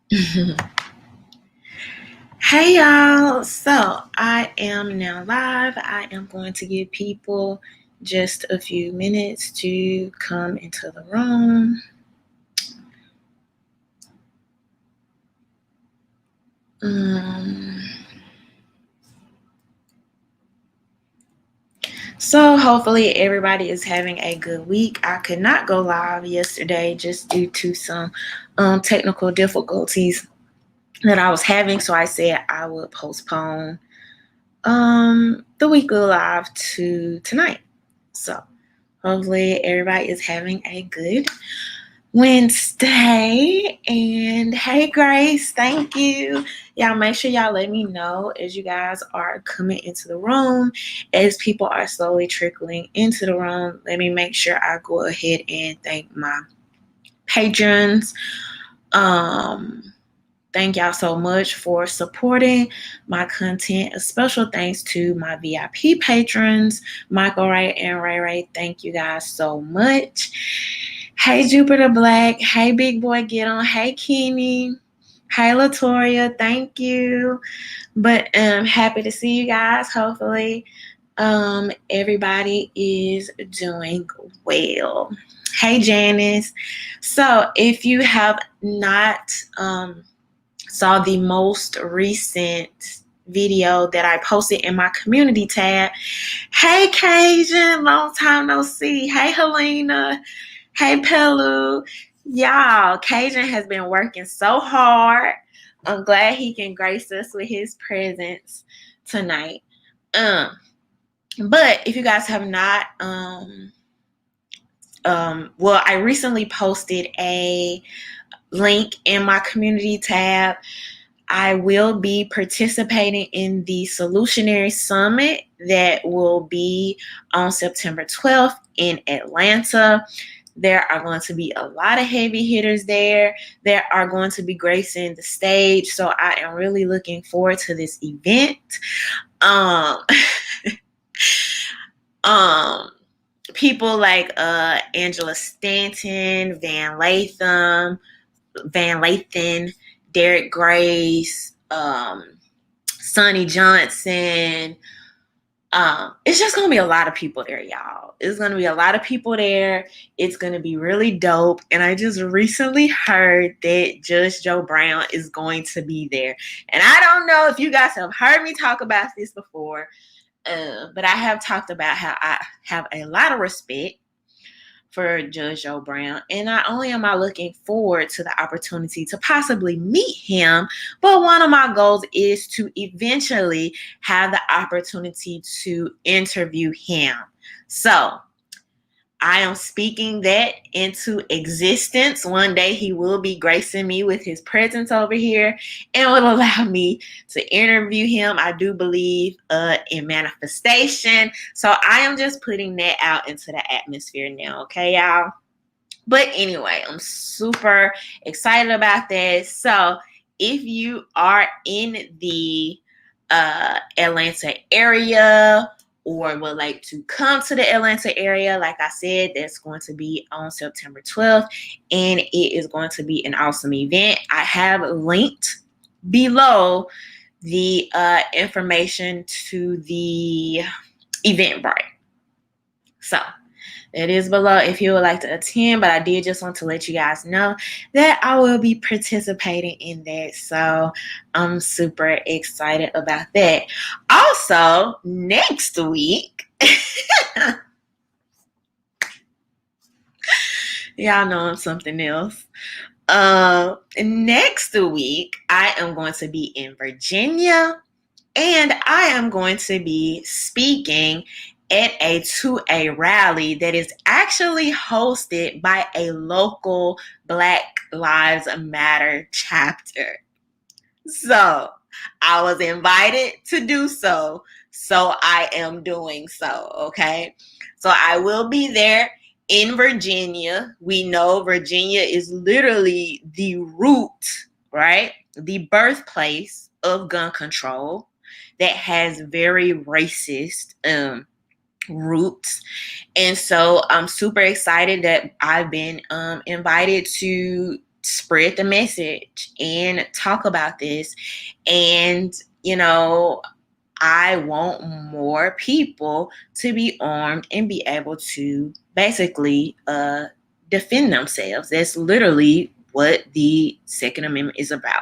Hey y'all, so I am now live. I am going to give people just a few minutes to come into the room. So hopefully everybody is having a good week. I could not go live yesterday just due to some technical difficulties that I was having, so I said I would postpone the weekly live to tonight. So hopefully everybody is having a good Wednesday. And hey Grace, thank you. Y'all make sure y'all let me know as you guys are coming into the room, as people are slowly trickling into the room. Let me make sure I go ahead and thank my patrons. Thank y'all so much for supporting my content. A special thanks to my VIP patrons, Michael Ray and Ray Ray. Thank you guys so much. Hey, Jupiter Black. Hey, Big Boy Get On. Hey, Kenny. Hey, Latoya. Thank you. But happy to see you guys. Hopefully, everybody is doing well. Hey, Janice. So, if you have not saw the most recent video that I posted in my community tab, hey, Cajun. Long time no see. Hey, Helena. Hey, Pelu. Y'all, Cajun has been working so hard. I'm glad he can grace us with his presence tonight. But if you guys have not, I recently posted a link in my community tab. I will be participating in the Solutionary Summit that will be on September 12th in Atlanta. There are going to be a lot of heavy hitters there that are going to be gracing the stage. So I am really looking forward to this event. People like Angela Stanton, Van Lathan, Derek Grace, Sonny Johnson. It's just going to be a lot of people there, y'all. It's going to be a lot of people there. It's going to be really dope. And I just recently heard that Judge Joe Brown is going to be there. And I don't know if you guys have heard me talk about this before, but I have talked about how I have a lot of respect for Judge Joe Brown. And not only am I looking forward to the opportunity to possibly meet him, but one of my goals is to eventually have the opportunity to interview him. So I am speaking that into existence. One day he will be gracing me with his presence over here and will allow me to interview him. I do believe in manifestation. So I am just putting that out into the atmosphere now, okay, y'all? But anyway, I'm super excited about that. So if you are in the Atlanta area, or would like to come to the Atlanta area, like I said, that's going to be on September 12th, and it is going to be an awesome event. I have linked below the information to the Eventbrite. So it is below if you would like to attend, but I did just want to let you guys know that I will be participating in that. So I'm super excited about that. Also, next week, y'all know I'm something else. Next week, I am going to be in Virginia, and I am going to be speaking at a 2A rally that is actually hosted by a local Black Lives Matter chapter. So I was invited to do so. So I am doing so, okay? So I will be there in Virginia. We know Virginia is literally the root, right? The birthplace of gun control that has very racist roots. And so I'm super excited that I've been invited to spread the message and talk about this. And, I want more people to be armed and be able to basically defend themselves. That's literally what the Second Amendment is about.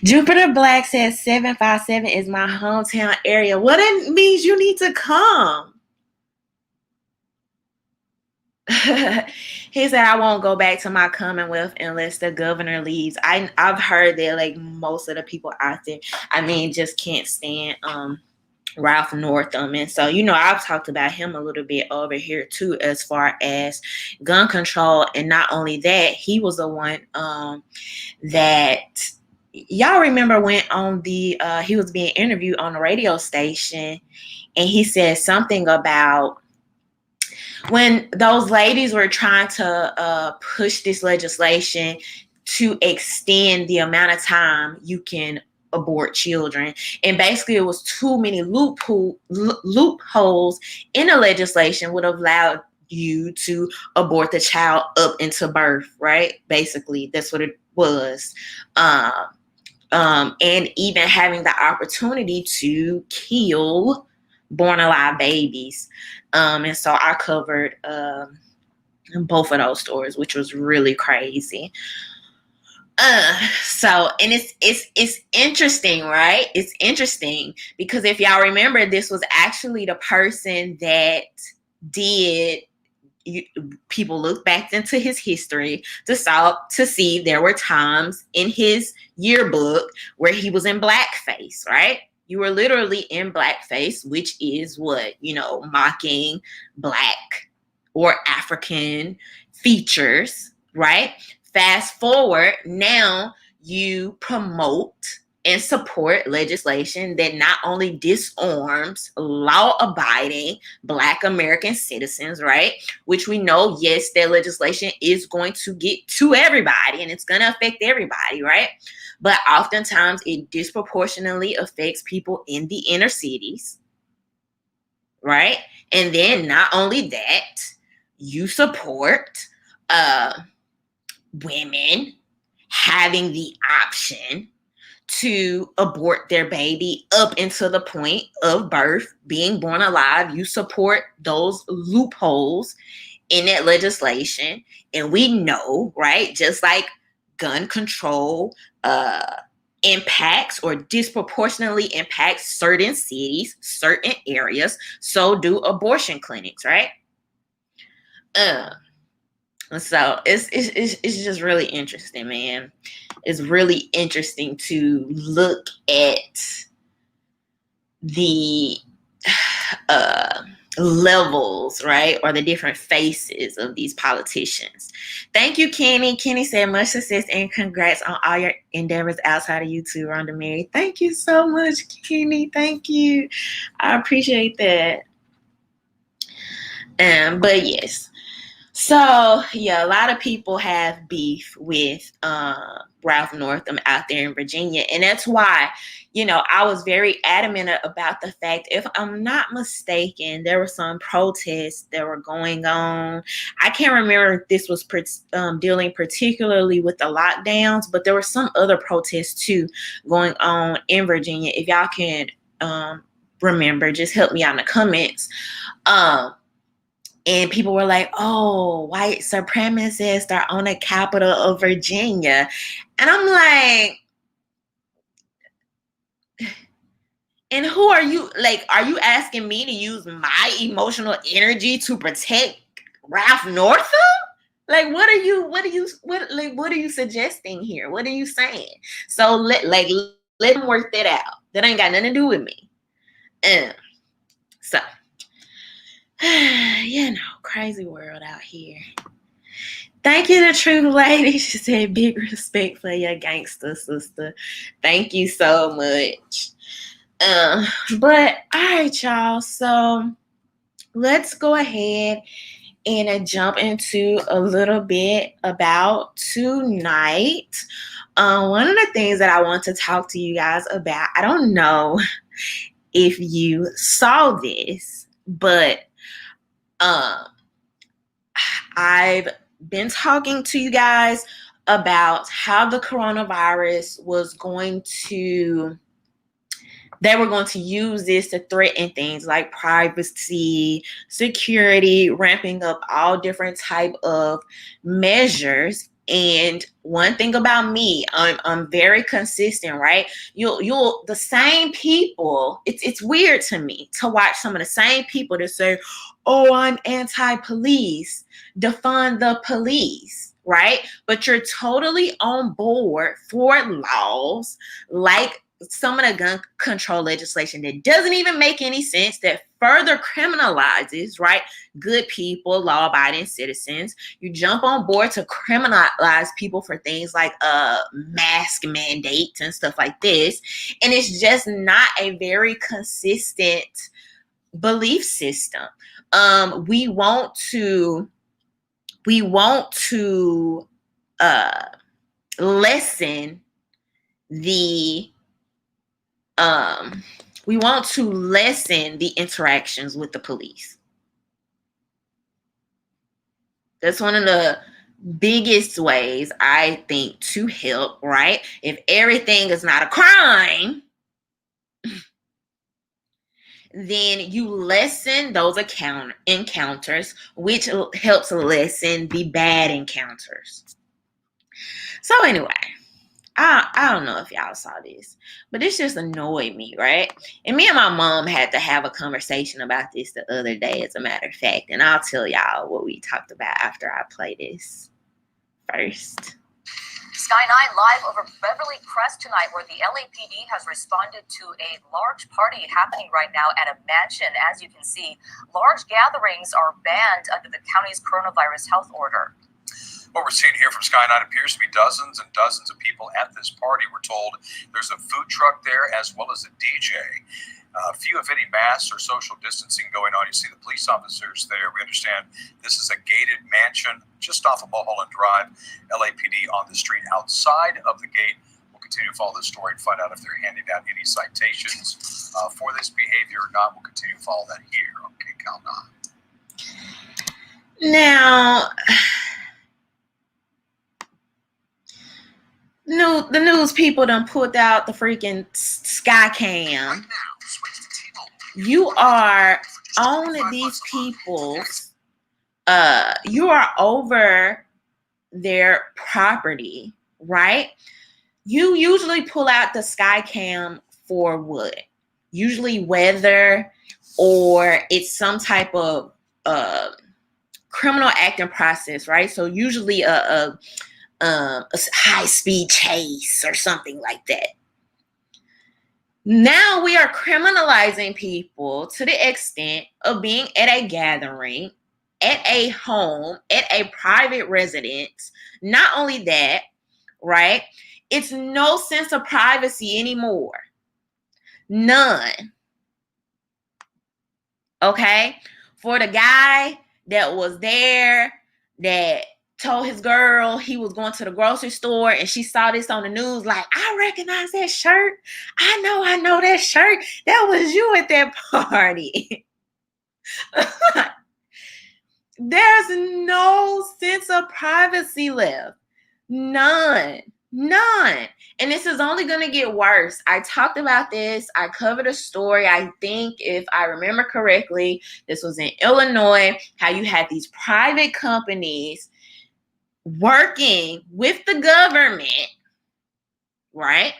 Jupiter Black says 757 is my hometown area. Well, that means you need to come. He said, I won't go back to my Commonwealth unless the governor leaves. I've heard that like most of the people out there, just can't stand Ralph Northam. And so, I've talked about him a little bit over here too, as far as gun control. And not only that, he was the one that y'all remember when on he was being interviewed on the radio station, and he said something about when those ladies were trying to push this legislation to extend the amount of time you can abort children. And basically it was too many loopholes in the legislation would have allowed you to abort the child up into birth, right? Basically, that's what it was. And even having the opportunity to kill born alive babies. And so I covered both of those stories, which was really crazy. And it's interesting, right? It's interesting because if y'all remember, this was actually the person that people look back into his history to see there were times in his yearbook where he was in blackface, right? You were literally in blackface, which is what, mocking Black or African features, right? Fast forward, now you promote and support legislation that not only disarms law-abiding Black American citizens, right? Which we know, yes, that legislation is going to get to everybody and it's going to affect everybody, right? But oftentimes it disproportionately affects people in the inner cities, right? And then not only that, you support women having the option to abort their baby up until the point of birth, being born alive. You support those loopholes in that legislation. And we know, right, just like gun control impacts or disproportionately impacts certain cities, certain areas, so do abortion clinics, right? So it's just really interesting, man. It's really interesting to look at the levels, right? Or the different faces of these politicians. Thank you, Kenny. Kenny said, much success and congrats on all your endeavors outside of YouTube, RhondaMary. Thank you so much, Kenny. Thank you. I appreciate that. But yes. So, yeah, a lot of people have beef with Ralph Northam out there in Virginia. And that's why, I was very adamant about the fact, if I'm not mistaken, there were some protests that were going on. I can't remember if this was dealing particularly with the lockdowns, but there were some other protests too going on in Virginia. If y'all can remember, just help me out in the comments. And people were like, oh, white supremacists are on the capital of Virginia. And I'm like, and who are you? Like, are you asking me to use my emotional energy to protect Ralph Northam? Like, what are you suggesting here? What are you saying? So let them work that out. That ain't got nothing to do with me. So, crazy world out here. Thank you, the true lady. She said, big respect for your gangster sister. Thank you so much. But all right, y'all. So let's go ahead and jump into a little bit about tonight. One of the things that I want to talk to you guys about, I don't know if you saw this, but I've been talking to you guys about how the coronavirus was they were going to use this to threaten things like privacy, security, ramping up all different type of measures. And one thing about me, I'm very consistent, right? You'll the same people. It's weird to me to watch some of the same people that say, "Oh, I'm anti-police, defund the police," right? But you're totally on board for laws like some of the gun control legislation that doesn't even make any sense, that further criminalizes, right, good people, law-abiding citizens. You jump on board to criminalize people for things like mask mandates and stuff like this. And it's just not a very consistent belief system. We want to lessen the we want to lessen the interactions with the police. That's one of the biggest ways, I think, to help, right? If everything is not a crime, then you lessen those encounters, which helps lessen the bad encounters. So anyway, I don't know if y'all saw this, but this just annoyed me, right? And me and my mom had to have a conversation about this the other day, as a matter of fact. And I'll tell y'all what we talked about after I play this first. Sky 9 live over Beverly Crest tonight, where the LAPD has responded to a large party happening right now at a mansion. As you can see, large gatherings are banned under the county's coronavirus health order. What we're seeing here from Sky 9 appears to be dozens and dozens of people at this party. We're told there's a food truck there as well as a DJ. Few, if any, masks or social distancing going on. You see the police officers there. We understand this is a gated mansion just off of Mulholland Drive. LAPD on the street outside of the gate. We'll continue to follow this story and find out if they're handing out any citations for this behavior or not. We'll continue to follow that here on KCAL 9. Now, the news people done pulled out the freaking sky cam. You are on these people's, you are over their property, right? You usually pull out the sky cam for what? Usually weather, or it's some type of criminal acting process, right? So usually a high-speed chase or something like that. Now we are criminalizing people to the extent of being at a gathering, at a home, at a private residence. Not only that, right? It's no sense of privacy anymore. None. Okay? For the guy that was there, that told his girl he was going to the grocery store and she saw this on the news, like, I recognize that shirt. I know that shirt. That was you at that party. There's no sense of privacy left. None. And this is only going to get worse. I talked about this. I covered a story. I think, if I remember correctly, this was in Illinois, how you had these private companies working with the government, right?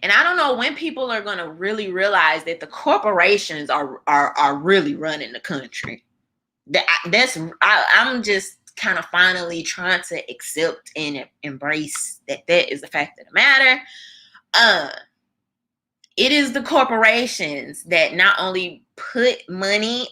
And I don't know when people are going to really realize that the corporations are really running the country. I'm just kind of finally trying to accept and embrace that is the fact of the matter. It is the corporations that not only put money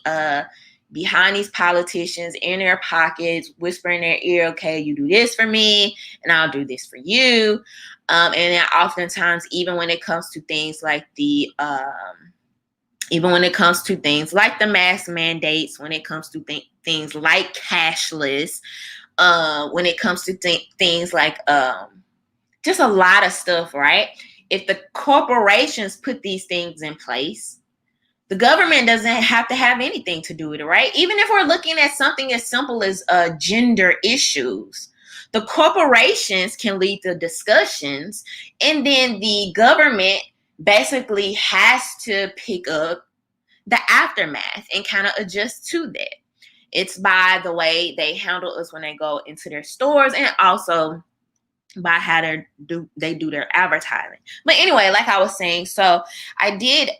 behind these politicians in their pockets, whisper in their ear, okay, you do this for me and I'll do this for you. And then oftentimes, even when it comes to things like the mask mandates, when it comes to things like cashless, when it comes to things like just a lot of stuff, right? If the corporations put these things in place, the government doesn't have to have anything to do with it, right? Even if we're looking at something as simple as gender issues. The corporations can lead the discussions, and then the government basically has to pick up the aftermath and kind of adjust to that. It's by the way they handle us when they go into their stores, and also by how they do their advertising. But anyway, like I was saying, so I did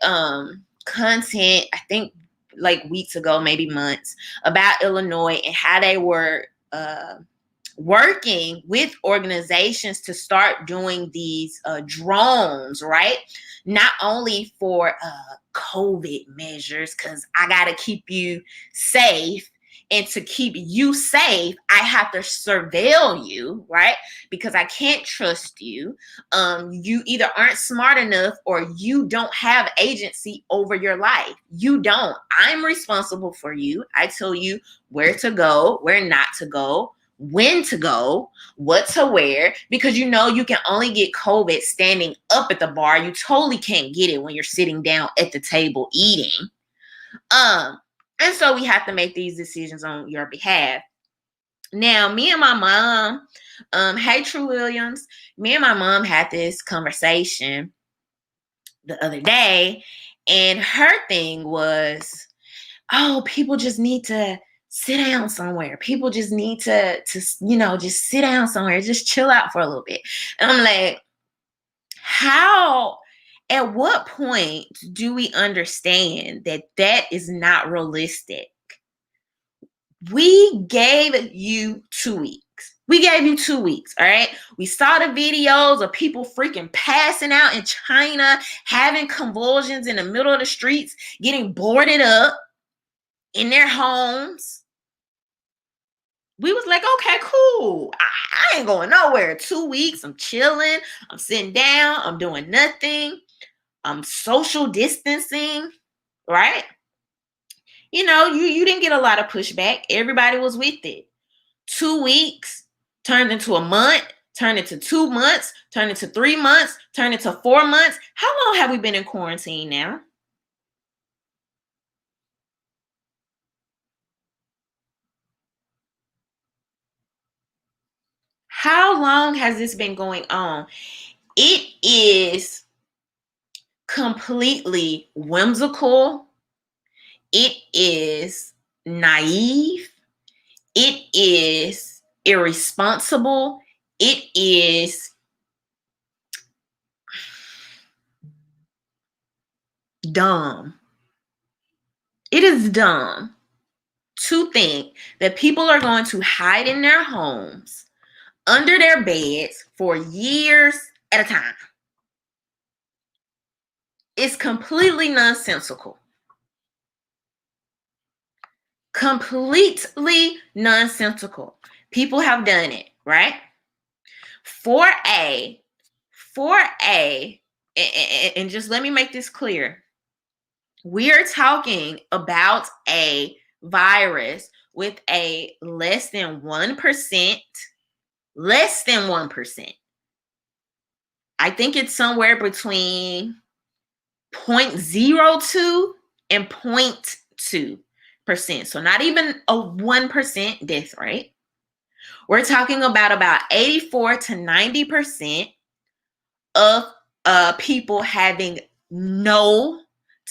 content, I think like weeks ago, maybe months, about Illinois and how they were working with organizations to start doing these drones, right? Not only for COVID measures, because I got to keep you safe. And to keep you safe, I have to surveil you, right? Because I can't trust you. You either aren't smart enough or you don't have agency over your life. You don't. I'm responsible for you. I tell you where to go, where not to go, when to go, what to wear, because you know you can only get COVID standing up at the bar. You totally can't get it when you're sitting down at the table eating. And so we have to make these decisions on your behalf. Now, me and my mom, hey, True Williams, me and my mom had this conversation the other day, and her thing was, oh, people just need to sit down somewhere. People just need to just sit down somewhere, just chill out for a little bit. And I'm like, at what point do we understand that that is not realistic? We gave you 2 weeks. We gave you 2 weeks, all right? We saw the videos of people freaking passing out in China, having convulsions in the middle of the streets, getting boarded up in their homes. We was like, okay, cool. I ain't going nowhere. 2 weeks, I'm chilling. I'm sitting down. I'm doing nothing. I'm social distancing, right? You know, you didn't get a lot of pushback. Everybody was with it. 2 weeks turned into a month, turned into 2 months, turned into 3 months, turned into 4 months. How long have we been in quarantine now? How long has this been going on? It is completely whimsical. It is naive. It is irresponsible. It is dumb. It is dumb to think that people are going to hide in their homes, under their beds for years at a time. It's completely nonsensical. Completely nonsensical. People have done it, right? And just let me make this clear. We are talking about a virus with a less than 1%. I think it's somewhere between 0.02 and 0.2%. So not even a 1% death rate. We're talking about 84 to 90% of people having no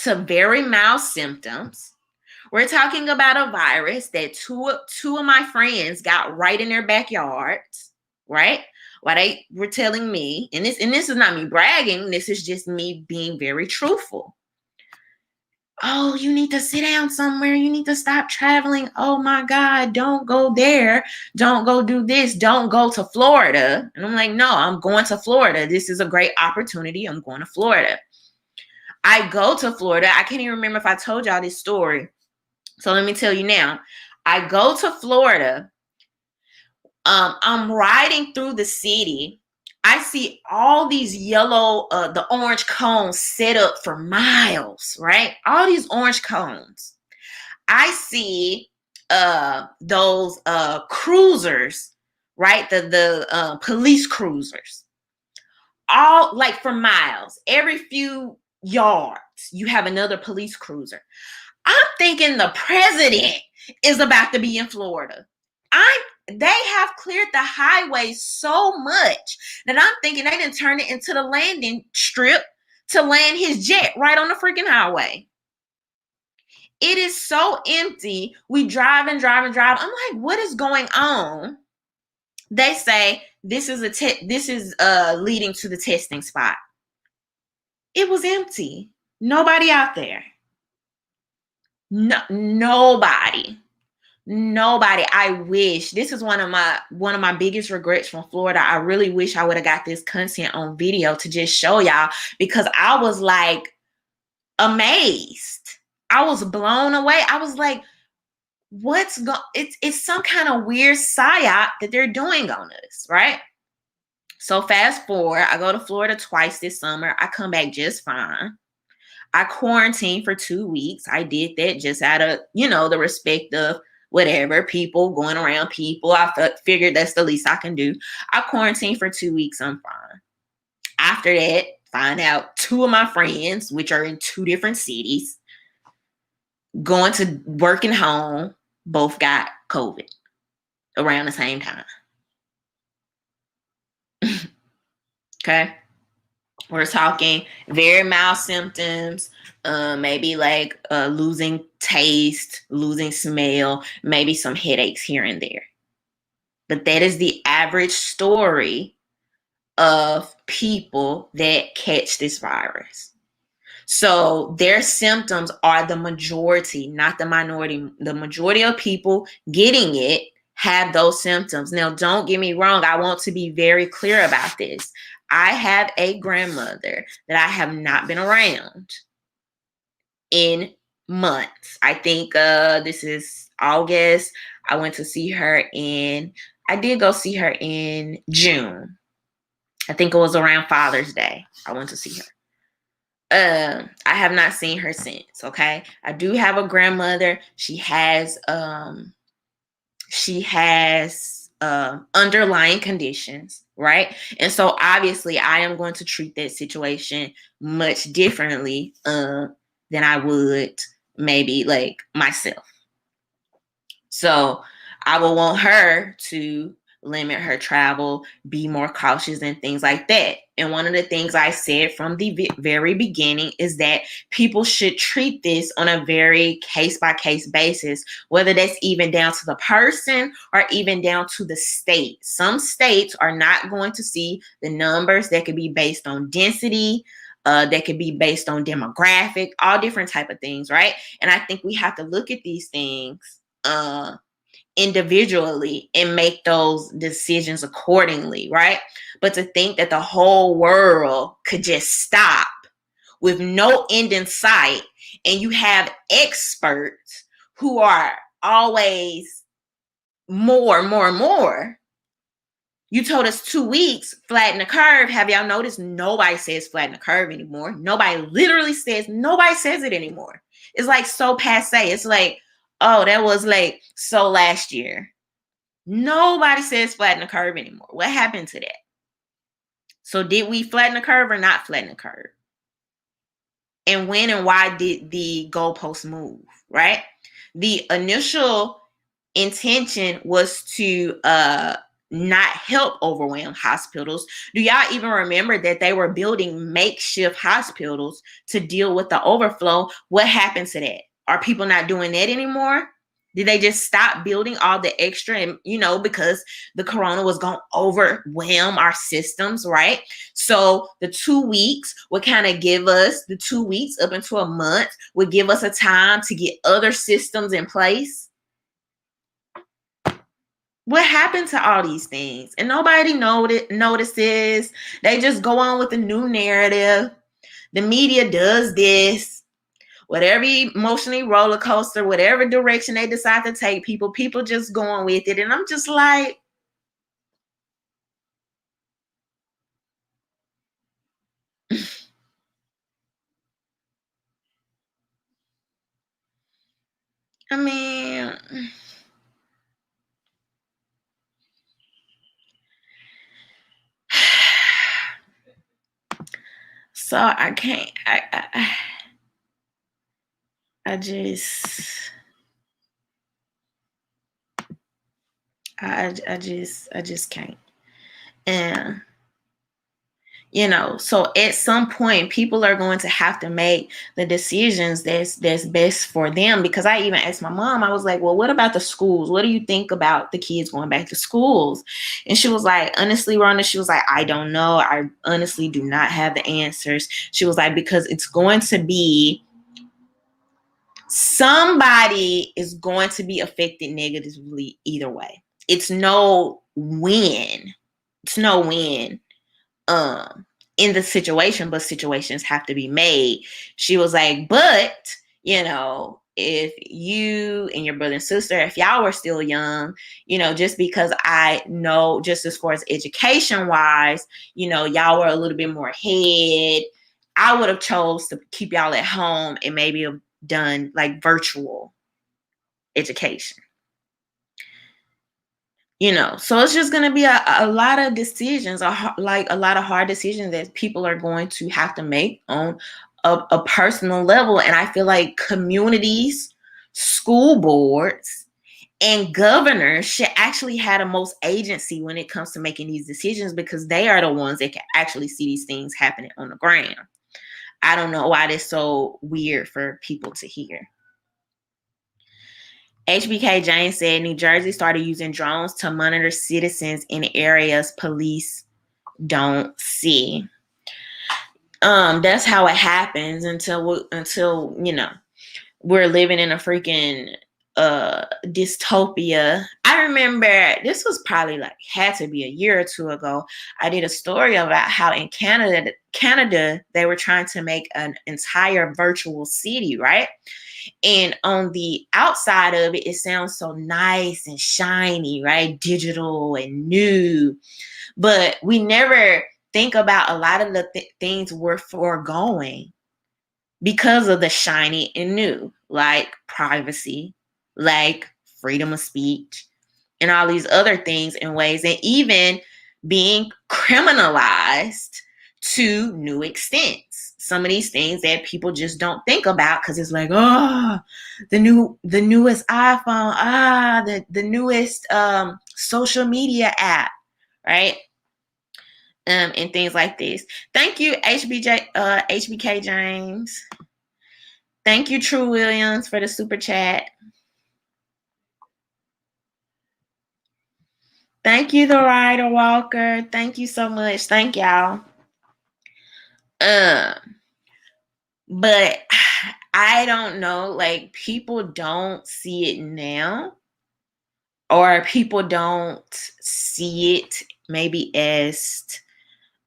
to very mild symptoms. We're talking about a virus that two of my friends got right in their backyards, right? While they were telling me, and this is not me bragging, this is just me being very truthful. Oh, you need to sit down somewhere. You need to stop traveling. Oh my God, don't go there. Don't go do this. Don't go to Florida. And I'm like, no, I'm going to Florida. This is a great opportunity. I'm going to Florida. I go to Florida. I can't even remember if I told y'all this story. So let me tell you now. I go to Florida. I'm riding through the city. I see all these yellow, the orange cones set up for miles, right? All these orange cones. I see those cruisers, right? The police cruisers, all like for miles. Every few yards, you have another police cruiser. I'm thinking the president is about to be in Florida. they have cleared the highway so much that I'm thinking they didn't turn it into the landing strip to land his jet right on the freaking highway. It is so empty. We drive and drive and drive. I'm like, what is going on? They say this is leading to the testing spot. It was empty. Nobody out there. No, nobody. I wish, this is one of my biggest regrets from Florida. I really wish I would have got this content on video to just show y'all, because I was like amazed. I was blown away. I was like, it's some kind of weird psyop that they're doing on us, right? So fast forward, I go to Florida twice this summer. I come back just fine. I quarantined for 2 weeks. I did that just out of, the respect of whatever, people going around people. I figured that's the least I can do. I quarantined for 2 weeks. I'm fine. After that, find out 2 of my friends, which are in 2 different cities, going to working home, both got COVID around the same time. Okay. We're talking very mild symptoms, maybe like losing taste, losing smell, maybe some headaches here and there. But that is the average story of people that catch this virus. So their symptoms are the majority, not the minority. The majority of people getting it have those symptoms. Now, don't get me wrong. I want to be very clear about this. I have a grandmother that I have not been around in months. I think this is August. I did go see her in June. I think it was around Father's Day. I went to see her. I have not seen her since. Okay. I do have a grandmother. She has underlying conditions, right? And so obviously I am going to treat that situation much differently than I would maybe like myself. So I will want her to limit her travel, be more cautious and things like that. And one of the things I said from the very beginning is that people should treat this on a very case-by-case basis, whether that's even down to the person or even down to the state. Some states are not going to see the numbers. That could be based on density, that could be based on demographic, all different type of things, right? And I think we have to look at these things individually and make those decisions accordingly, right? But to think that the whole world could just stop with no end in sight, and you have experts who are always more. You told us 2 weeks, flatten the curve. Have y'all noticed nobody says flatten the curve anymore? Nobody says it anymore. It's like so passe. It's like, oh, that was like so last year. Nobody says flatten the curve anymore. What happened to that? So did we flatten the curve or not flatten the curve? And when and why did the goalposts move, right? The initial intention was to not help overwhelm hospitals. Do y'all even remember that they were building makeshift hospitals to deal with the overflow? What happened to that? Are people not doing that anymore? Did they just stop building all the extra, and because the corona was going to overwhelm our systems, right? So the 2 weeks would kind of give us, the 2 weeks up into a month would give us a time to get other systems in place. What happened to all these things? And nobody notices. They just go on with the new narrative. The media does this. Whatever emotionally roller coaster, whatever direction they decide to take people just going with it. And I'm just like, I mean, so I can't, I just, I just can't. And so at some point people are going to have to make the decisions that's best for them. Because I even asked my mom, I was like, well, what about the schools? What do you think about the kids going back to schools? And she was like, honestly, Rhonda, she was like, I don't know. I honestly do not have the answers. She was like, because it's going to be somebody is going to be affected negatively either way. It's no win. It's no win. In the situation, but situations have to be made. She was like, but if you and your brother and sister, if y'all were still young, just because I know, just as far as education wise, y'all were a little bit more ahead, I would have chose to keep y'all at home and maybe have done like virtual education. So it's just going to be a lot of decisions, like a lot of hard decisions that people are going to have to make on a personal level. And I feel like communities, school boards, and governors should actually have the most agency when it comes to making these decisions, because they are the ones that can actually see these things happening on the ground. I don't know why that's so weird for people to hear. HBK James said New Jersey started using drones to monitor citizens in areas police don't see. That's how it happens until we're living in a freaking dystopia. I remember this was probably had to be a year or two ago. I did a story about how in Canada they were trying to make an entire virtual city, right? And on the outside of it, it sounds so nice and shiny, right? Digital and new. But we never think about a lot of the things we're foregoing because of the shiny and new, like privacy, like freedom of speech, and all these other things and ways, and even being criminalized to new extents. Some of these things that people just don't think about because it's like, oh, the newest iPhone, the newest social media app, right? And things like this. Thank you, HBK James. Thank you, True Williams, for the super chat. Thank you, The Rider Walker. Thank you so much. Thank y'all. But I don't know, like people don't see it now, or people don't see it maybe as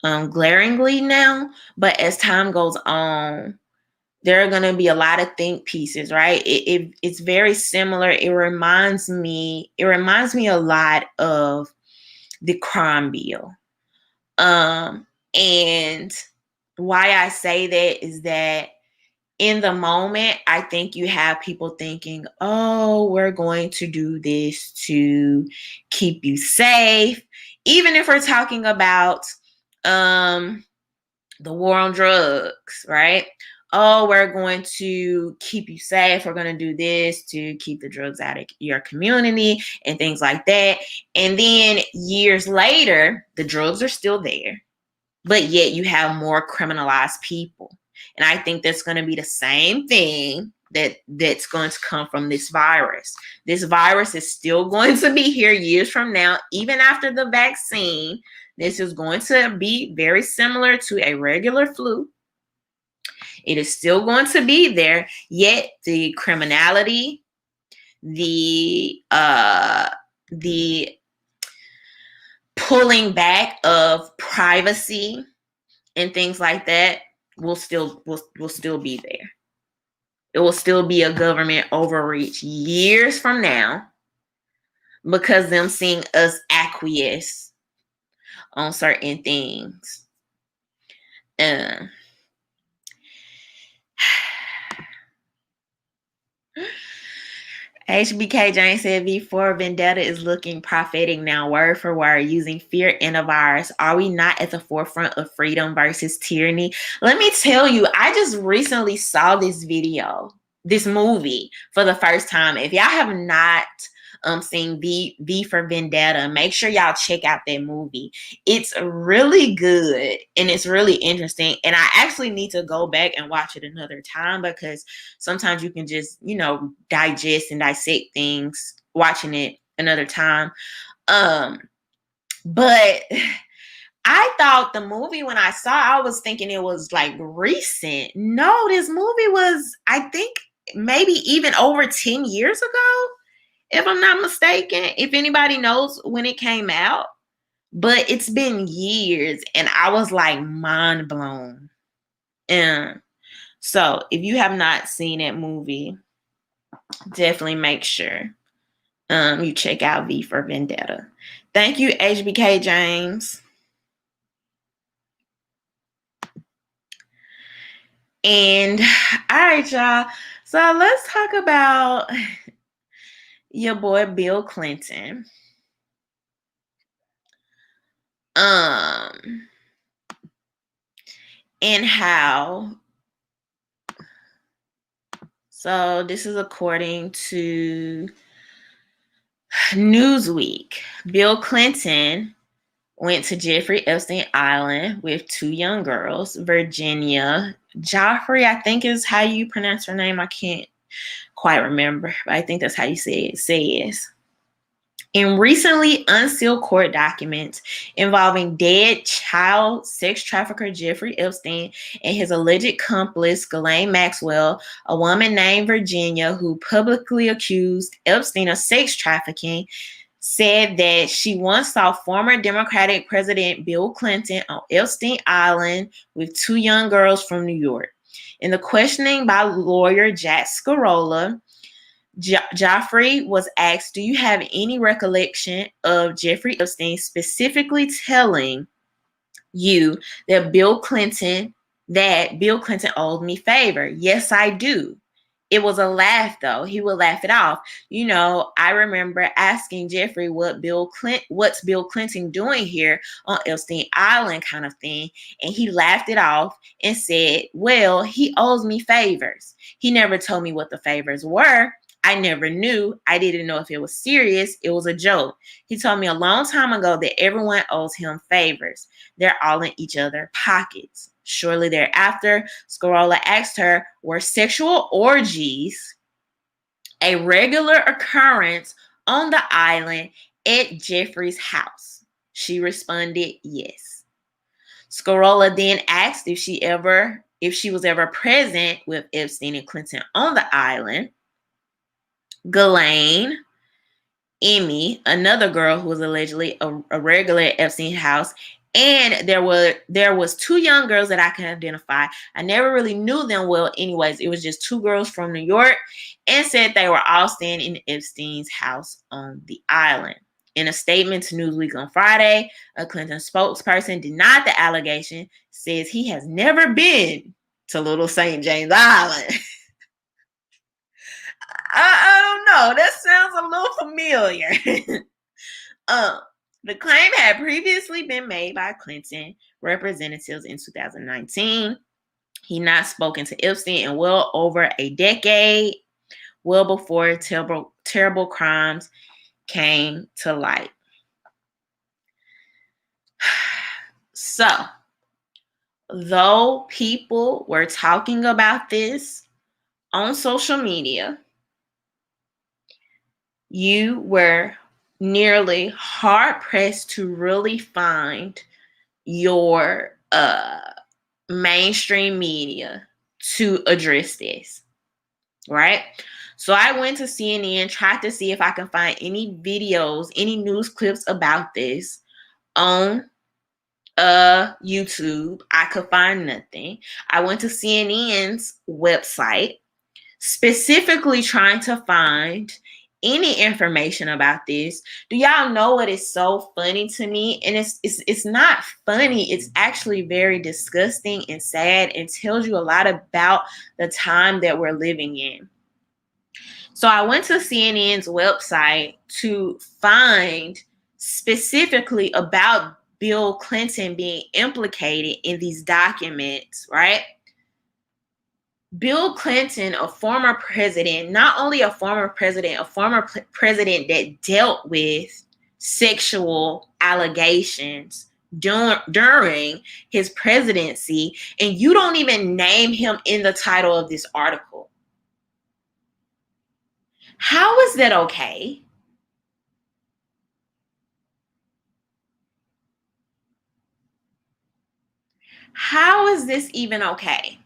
glaringly now, but as time goes on, there are going to be a lot of think pieces, right? It's very similar. It reminds me a lot of the crime bill. And why I say that is that in the moment, I think you have people thinking, oh, we're going to do this to keep you safe. Even if we're talking about the war on drugs, right? Oh, we're going to keep you safe. We're going to do this to keep the drugs out of your community and things like that. And then years later, the drugs are still there, but yet you have more criminalized people. And I think that's going to be the same thing that's going to come from this virus. This virus is still going to be here years from now, even after the vaccine. This is going to be very similar to a regular flu. It is still going to be there, yet the criminality, the pulling back of privacy and things like that will still be there. It will still be a government overreach years from now because them seeing us acquiesce on certain things. HBK James said V4 Vendetta is looking prophetic now, word for word, using fear and a virus. Are we not at the forefront of freedom versus tyranny? Let me tell you, I just recently saw this movie for the first time. If y'all have not seeing V for Vendetta. Make sure y'all check out that movie. It's really good and it's really interesting. And I actually need to go back and watch it another time because sometimes you can just, digest and dissect things watching it another time. But I thought the movie, when I saw, I was thinking it was like recent. No, this movie was, I think, maybe even over 10 years ago, if I'm not mistaken, if anybody knows when it came out. But it's been years and I was like mind blown. And so if you have not seen that movie, definitely make sure you check out V for Vendetta. Thank you, HBK James. And all right, y'all. So let's talk about your boy Bill Clinton. And how. So this is according to Newsweek. Bill Clinton went to Jeffrey Epstein Island with 2 young girls. Virginia Joffrey, I think is how you pronounce her name. I can't quite remember, but I think that's how you say it. Says. In recently unsealed court documents involving dead child sex trafficker Jeffrey Epstein and his alleged accomplice, Ghislaine Maxwell, a woman named Virginia who publicly accused Epstein of sex trafficking, said that she once saw former Democratic President Bill Clinton on Epstein Island with 2 young girls from New York. In the questioning by lawyer Jack Scarola, Joffrey was asked, do you have any recollection of Jeffrey Epstein specifically telling you that Bill Clinton owed me favor? Yes, I do. It was a laugh, though. He would laugh it off. I remember asking Jeffrey what's Bill Clinton doing here on Epstein Island kind of thing. And he laughed it off and said, well, he owes me favors. He never told me what the favors were. I never knew. I didn't know if it was serious. It was a joke. He told me a long time ago that everyone owes him favors. They're all in each other's pockets. Shortly thereafter, Scarola asked her, were sexual orgies a regular occurrence on the island at Jeffrey's house? She responded, yes. Scarola then asked if she was ever present with Epstein and Clinton on the island. Ghislaine, Emmy, another girl who was allegedly a regular at Epstein's house, and there was 2 young girls that I can identify. I never really knew them well anyways. It was just 2 girls from New York, and said they were all staying in Epstein's house on the island. In a statement to Newsweek on Friday, a Clinton spokesperson denied the allegation, says he has never been to Little St. James Island. I don't know. That sounds a little familiar. The claim had previously been made by Clinton representatives in 2019. He not spoken to Epstein in well over a decade, well before terrible crimes came to light. So, though people were talking about this on social media, you were nearly hard-pressed to really find your mainstream media to address this, right? So I went to CNN, tried to see if I can find any videos, any news clips about this on YouTube. I could find nothing. I went to CNN's website, specifically trying to find any information about this. Do y'all know what is so funny to me? And it's not funny. It's actually very disgusting and sad and tells you a lot about the time that we're living in. So I went to CNN's website to find specifically about Bill Clinton being implicated in these documents, right? Bill Clinton, a former president, not only a former president, president that dealt with sexual allegations during his presidency, and you don't even name him in the title of this article. How is that okay? How is this even okay?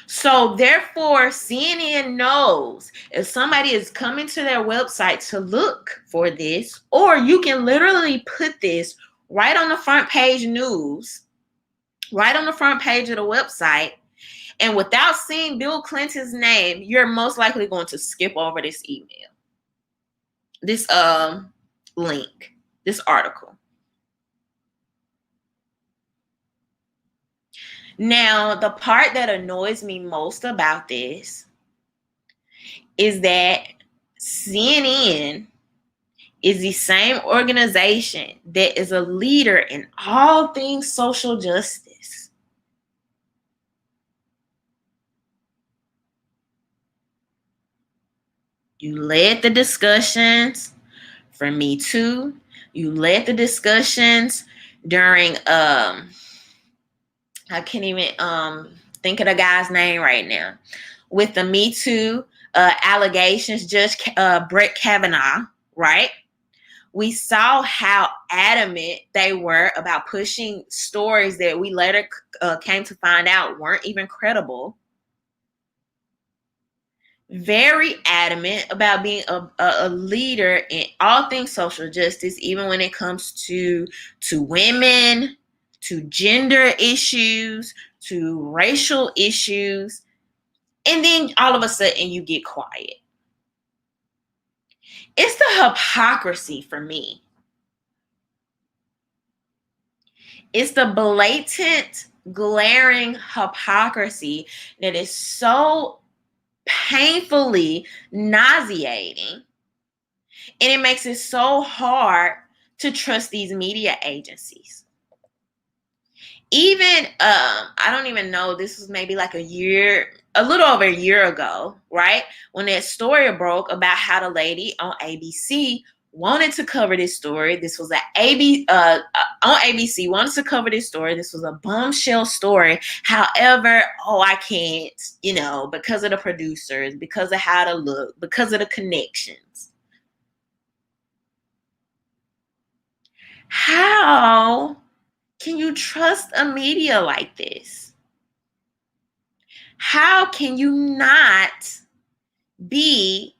So therefore, CNN knows if somebody is coming to their website to look for this, or you can literally put this right on the front page news, right on the front page of the website, and without seeing Bill Clinton's name, you're most likely going to skip over this email, this link, this article. Now, the part that annoys me most about this is that CNN is the same organization that is a leader in all things social justice. You led the discussions for Me Too. You led the discussions during I can't even think of the guy's name right now. With the Me Too allegations, Judge Brett Kavanaugh, right? We saw how adamant they were about pushing stories that we later came to find out weren't even credible. Very adamant about being a leader in all things social justice, even when it comes to women, to gender issues, to racial issues. And then all of a sudden you get quiet. It's the hypocrisy for me. It's the blatant, glaring hypocrisy that is so painfully nauseating. And it makes it so hard to trust these media agencies. Even, I don't even know, this was maybe like a little over a year ago, right? When that story broke about how the lady on ABC wanted to cover this story. This was on ABC, wanted to cover this story. This was a bombshell story. However, I can't, because of the producers, because of how to look, because of the connections. How can you trust a media like this? How can you not be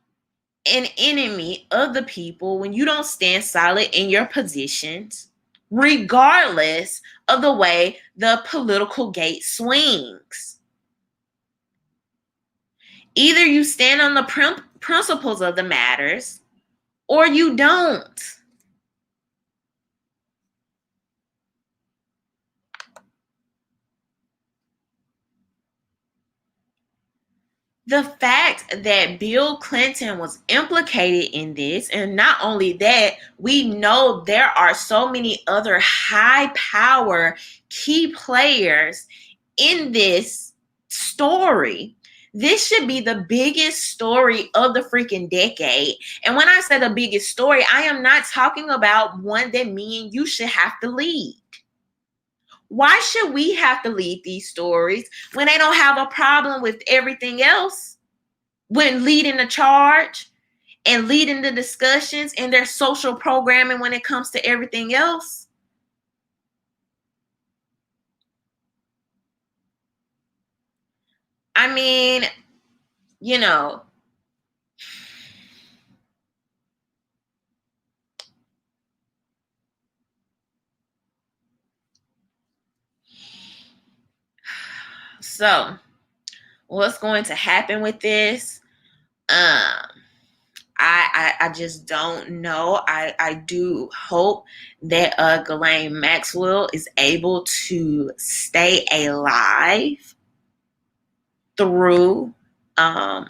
an enemy of the people when you don't stand solid in your positions, regardless of the way the political gate swings? Either you stand on the principles of the matters or you don't. The fact that Bill Clinton was implicated in this, and not only that, we know there are so many other high power key players in this story. This should be the biggest story of the freaking decade. And when I say the biggest story, I am not talking about one that me and you should have to lead. Why should we have to lead these stories when they don't have a problem with everything else? When leading the charge and leading the discussions and their social programming when it comes to everything else? I mean, so what's going to happen with this? I just don't know. I do hope that Ghislaine Maxwell is able to stay alive through her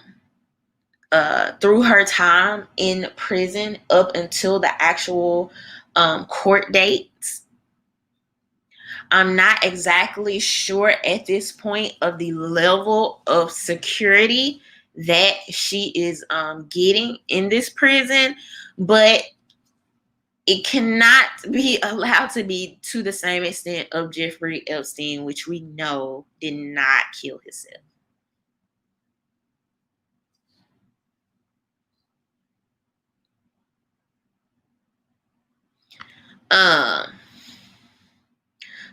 time in prison up until the actual court dates. I'm not exactly sure at this point of the level of security that she is getting in this prison, but it cannot be allowed to be to the same extent of Jeffrey Epstein, which we know did not kill himself.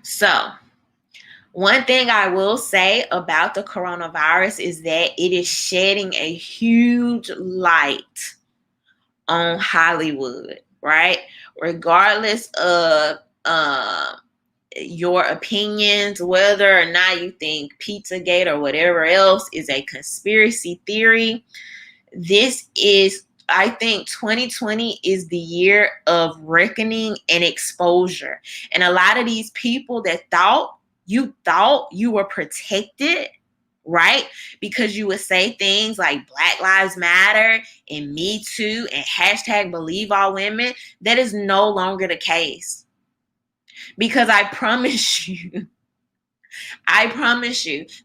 So one thing I will say about the coronavirus is that it is shedding a huge light on Hollywood, right? Regardless of your opinions, whether or not you think Pizzagate or whatever else is a conspiracy theory, this is, I think 2020 is the year of reckoning and exposure. And a lot of these people that thought you were protected, right? Because you would say things like Black Lives Matter and Me Too and hashtag Believe All Women, that is no longer the case. Because I promise you,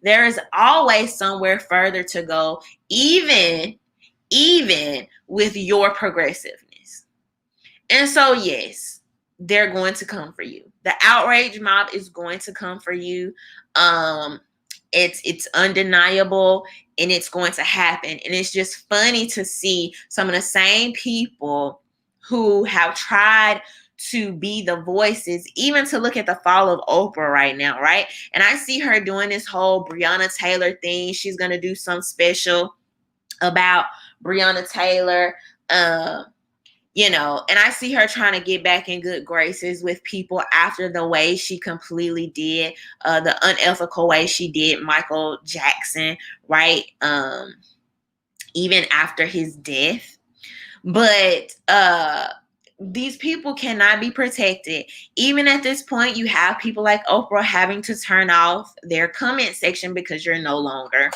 there is always somewhere further to go, even with your progressiveness. And so, yes, they're going to come for you. The outrage mob is going to come for you. It's undeniable, and it's going to happen. And it's just funny to see some of the same people who have tried to be the voices, even to look at the fall of Oprah right now, right? And I see her doing this whole Breonna Taylor thing. She's going to do some special about Breonna Taylor, you know, and I see her trying to get back in good graces with people after the way she completely did, the unethical way she did Michael Jackson, right? Even after his death. But these people cannot be protected. Even at this point, you have people like Oprah having to turn off their comment section because you're no longer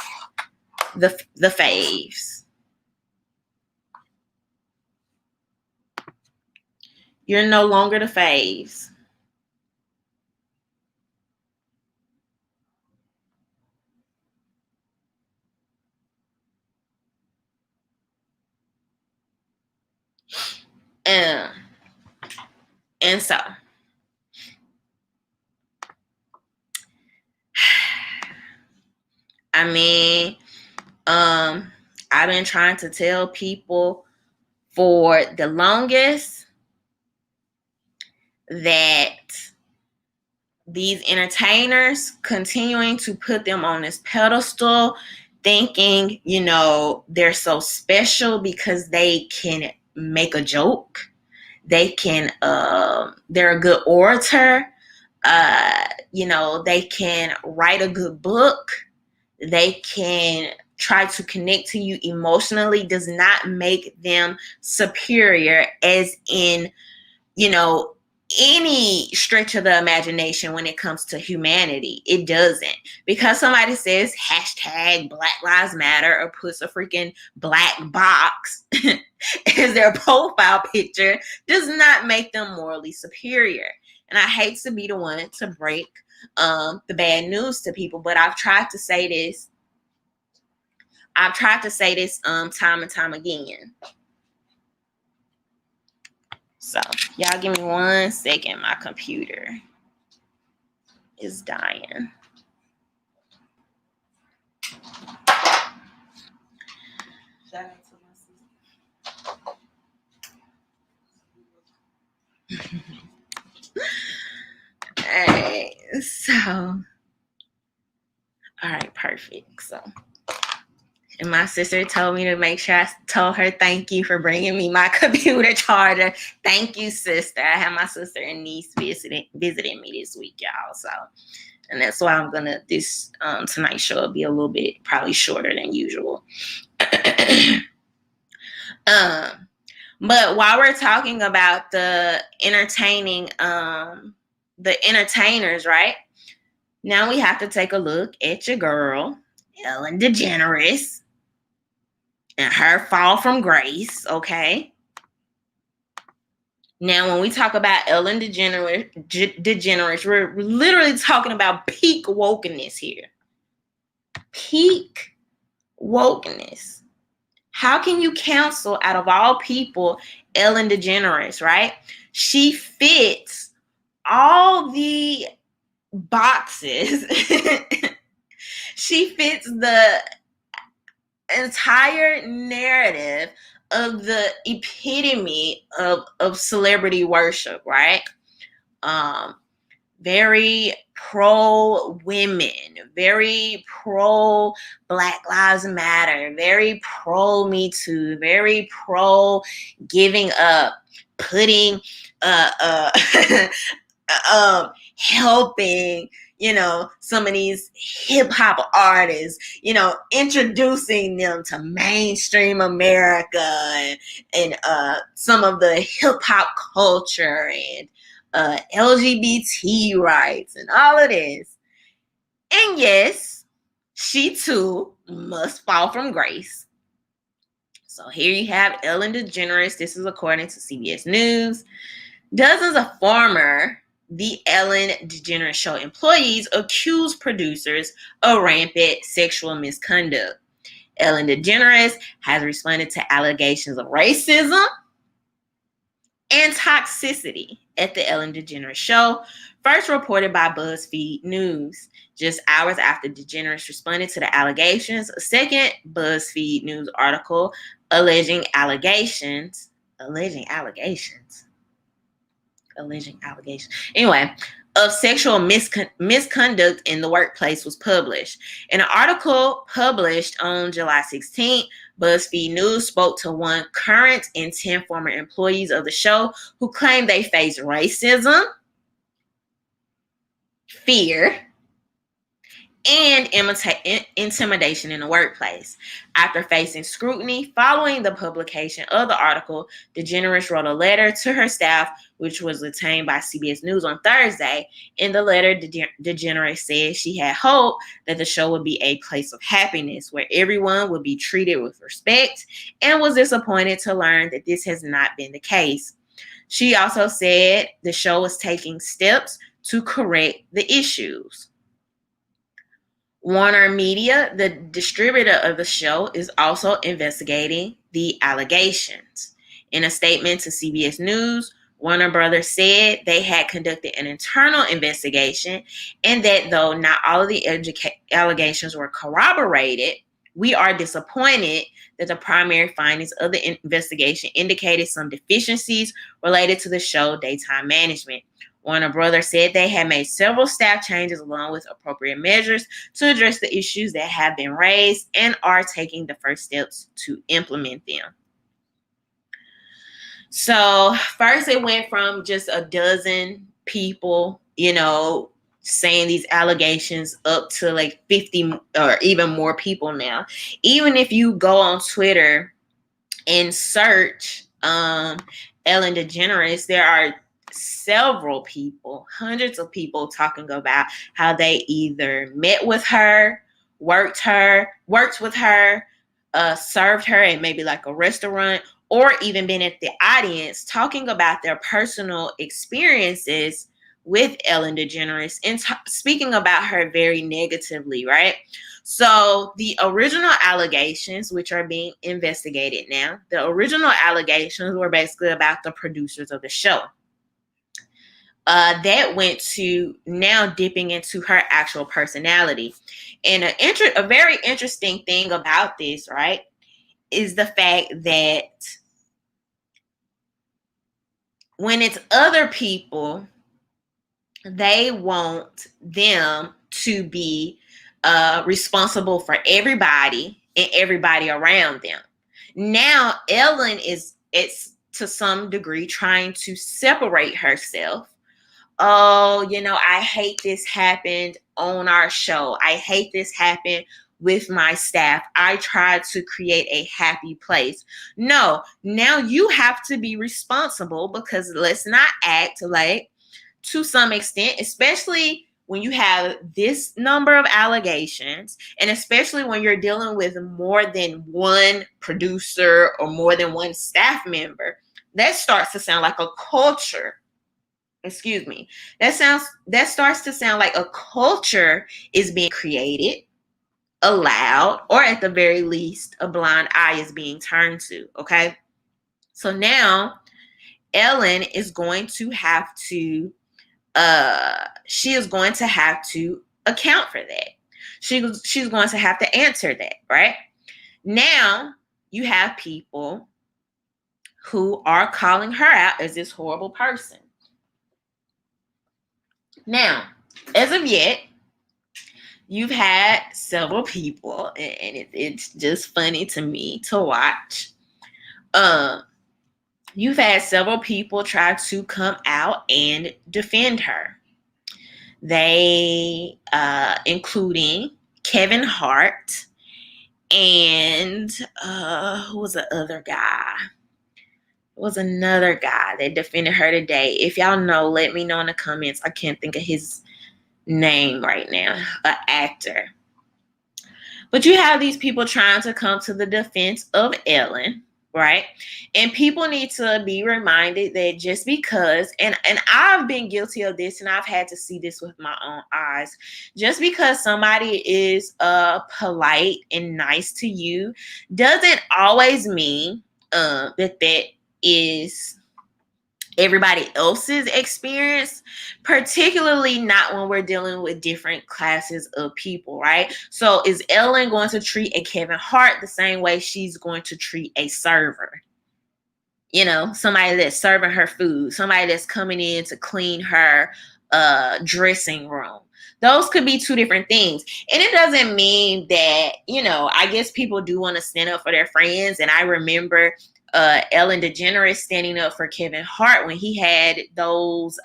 the faves. You're no longer the faves. And so, I mean, I've been trying to tell people for the longest that these entertainers continuing to put them on this pedestal, thinking, you know, they're so special because they can make a joke. They can, they're a good orator. You know, they can write a good book. They can try to connect to you emotionally, does not make them superior, as in, you know, any stretch of the imagination when it comes to humanity. It doesn't. Because somebody says hashtag Black Lives Matter or puts a freaking black box as their profile picture does not make them morally superior. And I hate to be the one to break the bad news to people, but I've tried to say this. Time and time again. So, y'all give me 1 second. My computer is dying. Alright, so, alright, perfect. So, and my sister told me to make sure I told her thank you for bringing me my computer charger. Thank you, sister. I have my sister and niece visiting me this week, y'all. So, and that's why I'm gonna this tonight's show will be a little bit probably shorter than usual. But while we're talking about the entertainers, right? Now we have to take a look at your girl, Ellen DeGeneres, and her fall from grace, okay? Now, when we talk about Ellen DeGeneres, we're literally talking about peak wokeness here. Peak wokeness. How can you counsel, out of all people, Ellen DeGeneres, right? She fits all the boxes. She fits the entire narrative of the epitome of celebrity worship, right? Very pro women, very pro Black Lives Matter, very pro Me Too, very pro giving up, putting helping, some of these hip hop artists, introducing them to mainstream America and some of the hip hop culture and LGBT rights and all of this. And yes, she too must fall from grace. So here you have Ellen DeGeneres. This is according to CBS News. Dozens of former The Ellen DeGeneres Show employees accuse producers of rampant sexual misconduct. Ellen DeGeneres has responded to allegations of racism and toxicity at The Ellen DeGeneres Show, first reported by BuzzFeed News. Just hours after DeGeneres responded to the allegations, a second BuzzFeed News article alleging allegations. Anyway, of sexual misconduct in the workplace was published. In an article published on July 16th, BuzzFeed News spoke to one current and 10 former employees of the show who claimed they faced racism, fear, and intimidation in the workplace. After facing scrutiny following the publication of the article, DeGeneres wrote a letter to her staff, which was obtained by CBS News on Thursday. In the letter, DeGeneres said she had hope that the show would be a place of happiness where everyone would be treated with respect, and was disappointed to learn that this has not been the case. She also said the show was taking steps to correct the issues. Warner Media, the distributor of the show, is also investigating the allegations. In a statement to CBS News, Warner Brothers said they had conducted an internal investigation and that though not all of the allegations were corroborated, we are disappointed that the primary findings of the investigation indicated some deficiencies related to the show daytime management. Warner Brothers said they had made several staff changes along with appropriate measures to address the issues that have been raised and are taking the first steps to implement them. So first it went from just a dozen people, saying these allegations up to like 50 or even more people now. Even if you go on Twitter and search Ellen DeGeneres, there are several people, hundreds of people talking about how they either met with her, worked with her, served her at maybe like a restaurant, or even been at the audience talking about their personal experiences with Ellen DeGeneres and speaking about her very negatively, right? So the original allegations, which are being investigated now, the original allegations were basically about the producers of the show. That went to now dipping into her actual personality. And a very interesting thing about this, right, is the fact that when it's other people, they want them to be responsible for everybody and everybody around them. Now, Ellen is to some degree trying to separate herself. Oh, I hate this happened on our show. I hate this happened with my staff. I tried to create a happy place. No, now you have to be responsible, because let's not act like, to some extent, especially when you have this number of allegations, and especially when you're dealing with more than one producer or more than one staff member, that starts to sound like a culture. Excuse me. That starts to sound like a culture is being created, allowed, or at the very least, a blind eye is being turned to. Okay. So now Ellen is going to have to she is going to have to account for that. She's going to have to answer that, right? Now you have people who are calling her out as this horrible person. Now, as of yet, you've had several people, and it's just funny to me to watch. You've had several people try to come out and defend her. They, including Kevin Hart and who was the other guy? It was another guy that defended her today. If y'all know, let me know in the comments. I can't think of his name right now. An actor. But you have these people trying to come to the defense of Ellen, right? And people need to be reminded that just because, and I've been guilty of this, and I've had to see this with my own eyes, just because somebody is polite and nice to you doesn't always mean that is everybody else's experience, particularly not when we're dealing with different classes of people, right? So is Ellen going to treat a Kevin Hart the same way she's going to treat a server? You know, somebody that's serving her food, somebody that's coming in to clean her dressing room. Those could be two different things. And it doesn't mean that, you know, I guess people do want to stand up for their friends. And I remember Ellen DeGeneres standing up for Kevin Hart when he had those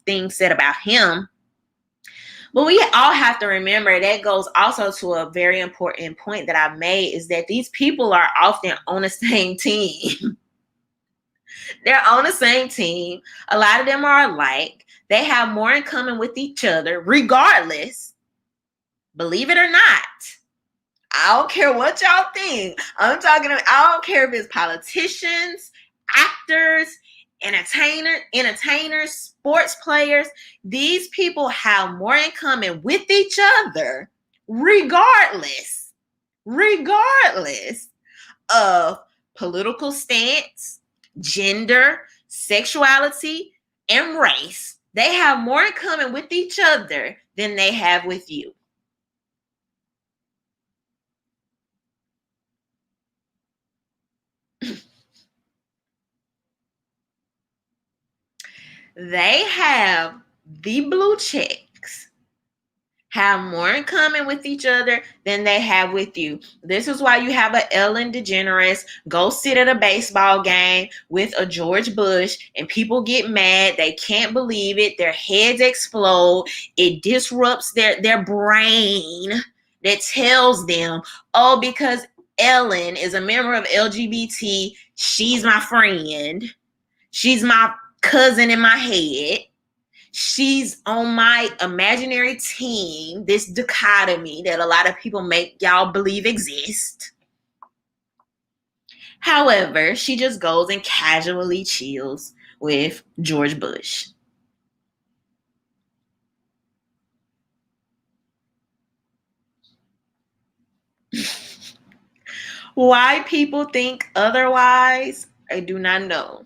things said about him. But we all have to remember that goes also to a very important point that I've made, is that these people are often on the same team. They're on the same team. A lot of them are alike. They have more in common with each other, regardless. Believe it or not. I don't care what y'all think. I don't care if it's politicians, actors, entertainers, sports players. These people have more in common with each other, regardless of political stance, gender, sexuality, and race. They have more in common with each other than they have with you. They have the blue checks, have more in common with each other than they have with you. This is why you have a Ellen DeGeneres go sit at a baseball game with a George Bush, and people get mad. They can't believe it. Their heads explode. It disrupts their brain that tells them, oh, because Ellen is a member of LGBT, she's my friend. She's my cousin in my head. She's on my imaginary team, this dichotomy that a lot of people make y'all believe exists. However, she just goes and casually chills with George Bush. Why people think otherwise, I do not know.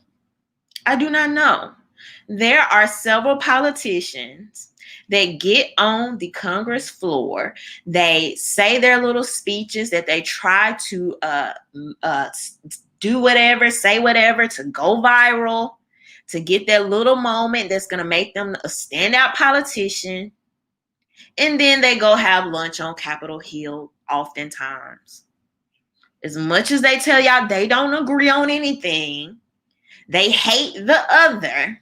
There are several politicians that get on the Congress floor. They say their little speeches that they try to do whatever, say whatever to go viral, to get that little moment that's going to make them a standout politician. And then they go have lunch on Capitol Hill oftentimes. As much as they tell y'all they don't agree on anything, they hate the other.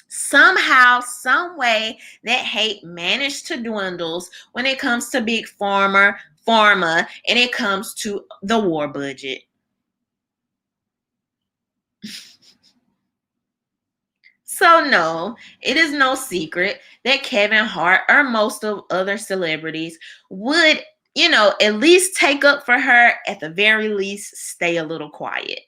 Somehow, some way, that hate managed to dwindle when it comes to big pharma, and it comes to the war budget. So no, it is no secret that Kevin Hart or most of other celebrities would, at least take up for her, at the very least, stay a little quiet.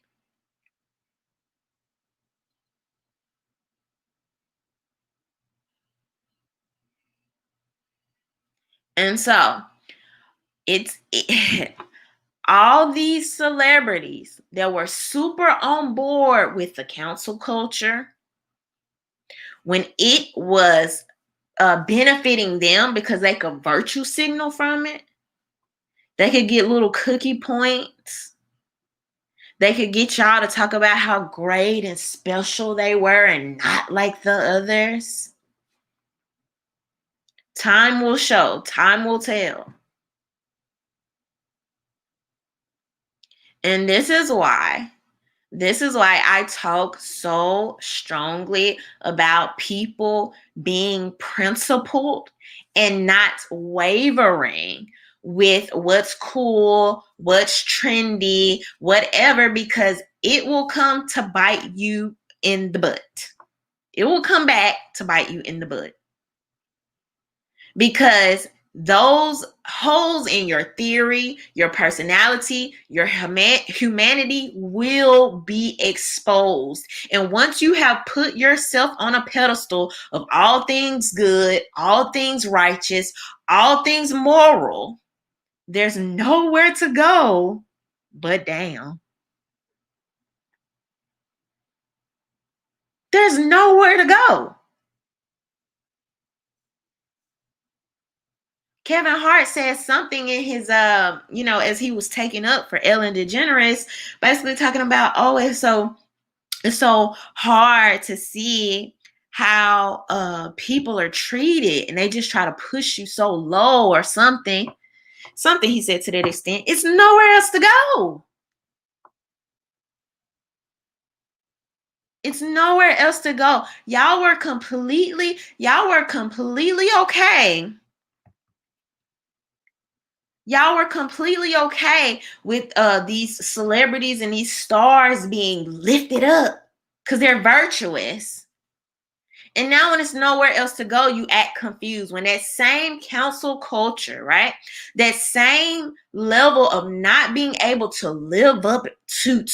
And so all these celebrities that were super on board with the cancel culture, when it was benefiting them because they could virtue signal from it, they could get little cookie points. They could get y'all to talk about how great and special they were and not like the others. Time will show. Time will tell. And this is why I talk so strongly about people being principled and not wavering with what's cool, what's trendy, whatever, because it will come to bite you in the butt. It will come back to bite you in the butt. Because those holes in your theory, your personality, your humanity will be exposed. And once you have put yourself on a pedestal of all things good, all things righteous, all things moral, there's nowhere to go but down. There's nowhere to go. Kevin Hart said something in his, as he was taking up for Ellen DeGeneres, basically talking about, oh, it's so hard to see how people are treated, and they just try to push you so low or something. Something he said to that extent. It's nowhere else to go. It's nowhere else to go. Y'all were completely okay. Y'all were completely okay with these celebrities and these stars being lifted up because they're virtuous. And now when it's nowhere else to go, you act confused. When that same cancel culture, right? That same level of not being able to live up to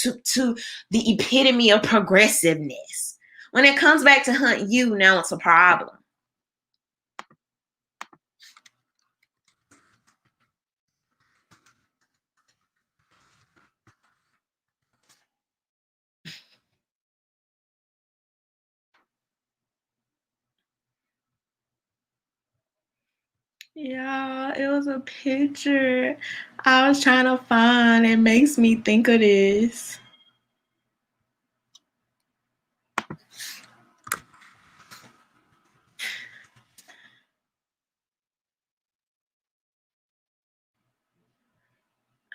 the epitome of progressiveness. When it comes back to hunt you, now it's a problem. Yeah, it was a picture I was trying to find. It makes me think of this.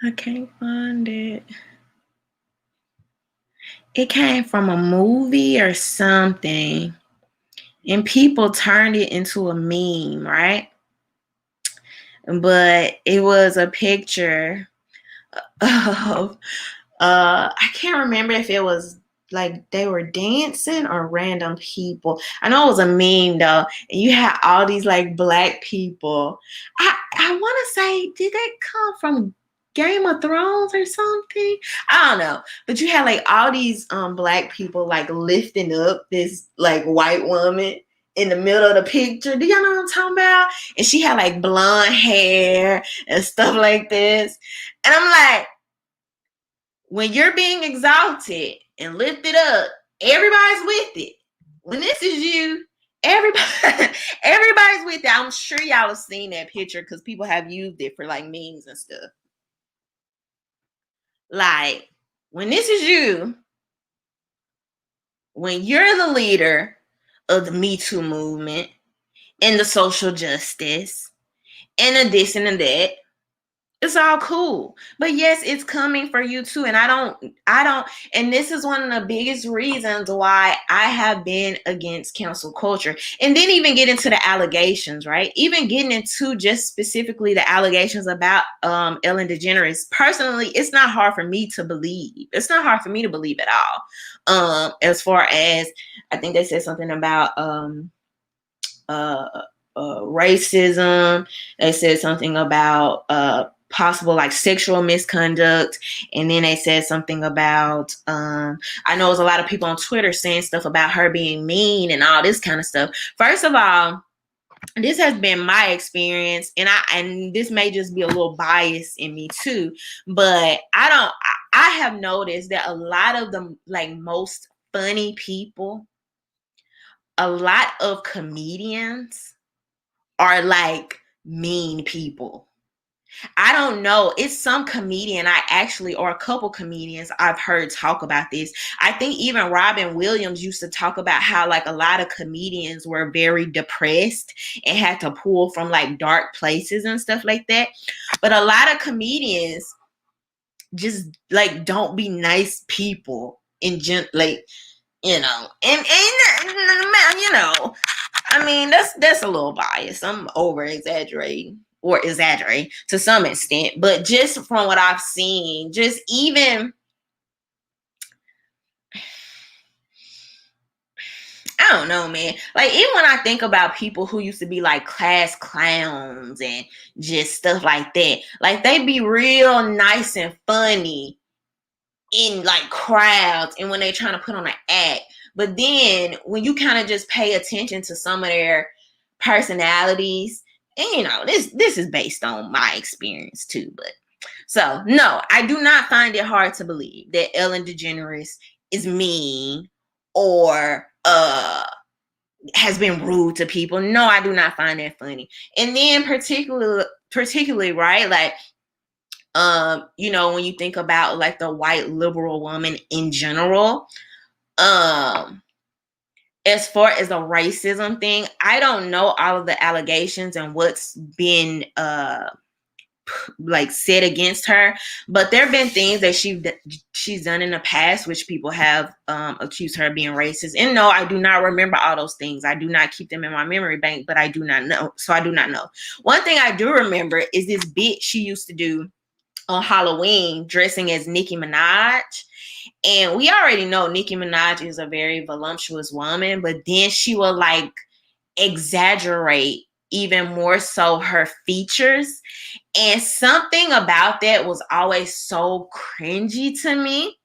I can't find it. It came from a movie or something, and people turned it into a meme, right? But it was a picture of I can't remember if it was like they were dancing or random people. I know it was a meme though, and you had all these like black people. I want to say, did that come from Game of Thrones or something? I don't know, but you had like all these black people like lifting up this like white woman in the middle of the picture. Do y'all know what I'm talking about? And she had like blonde hair and stuff like this, and I'm like, when you're being exalted and lifted up, everybody's with it. When this is you, everybody's with it. I'm sure y'all have seen that picture because people have used it for like memes and stuff. Like, when this is you, when you're the leader of the Me Too movement and the social justice and the this and the that, it's all cool. But yes, it's coming for you too. And I don't, and this is one of the biggest reasons why I have been against cancel culture. And then even get into the allegations, right? Even getting into just specifically the allegations about Ellen DeGeneres. Personally, it's not hard for me to believe. It's not hard for me to believe at all. As far as, I think they said something about racism. They said something about possible like sexual misconduct, and then they said something about I know there's a lot of people on Twitter saying stuff about her being mean and all this kind of stuff. First of all, this has been my experience, and this may just be a little bias in me too, but I have noticed that a lot of the like most funny people, a lot of comedians are like mean people. I don't know. It's some comedian or a couple comedians I've heard talk about this. I think even Robin Williams used to talk about how like a lot of comedians were very depressed and had to pull from like dark places and stuff like that. But a lot of comedians just like don't be nice people like, you know, and you know, I mean, that's a little biased. I'm over exaggerating or exaggerate to some extent, but just from what I've seen, just even I don't know, man. Like even when I think about people who used to be like class clowns and just stuff like that, like they be real nice and funny in like crowds and when they're trying to put on an act. But then when you kind of just pay attention to some of their personalities, and you know, this is based on my experience too. But so no, I do not find it hard to believe that Ellen DeGeneres is mean or has been rude to people. No, I do not find that funny. And then particularly right, like you know, when you think about like the white liberal woman in general, as far as the racism thing, I don't know all of the allegations and what's been like said against her, but there have been things that she's done in the past which people have accused her of being racist. And no, I do not remember all those things. I do not keep them in my memory bank, but I do not know. So I do not know. One thing I do remember is this bit she used to do on Halloween dressing as Nicki Minaj. And we already know Nicki Minaj is a very voluptuous woman, but then she will like exaggerate even more so her features. And something about that was always so cringy to me.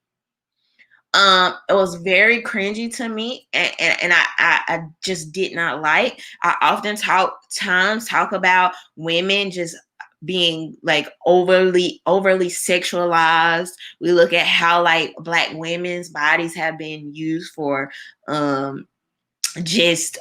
It was very cringy to me, and I just did not like. I often talk about women just being like overly sexualized. We look at how like Black women's bodies have been used for just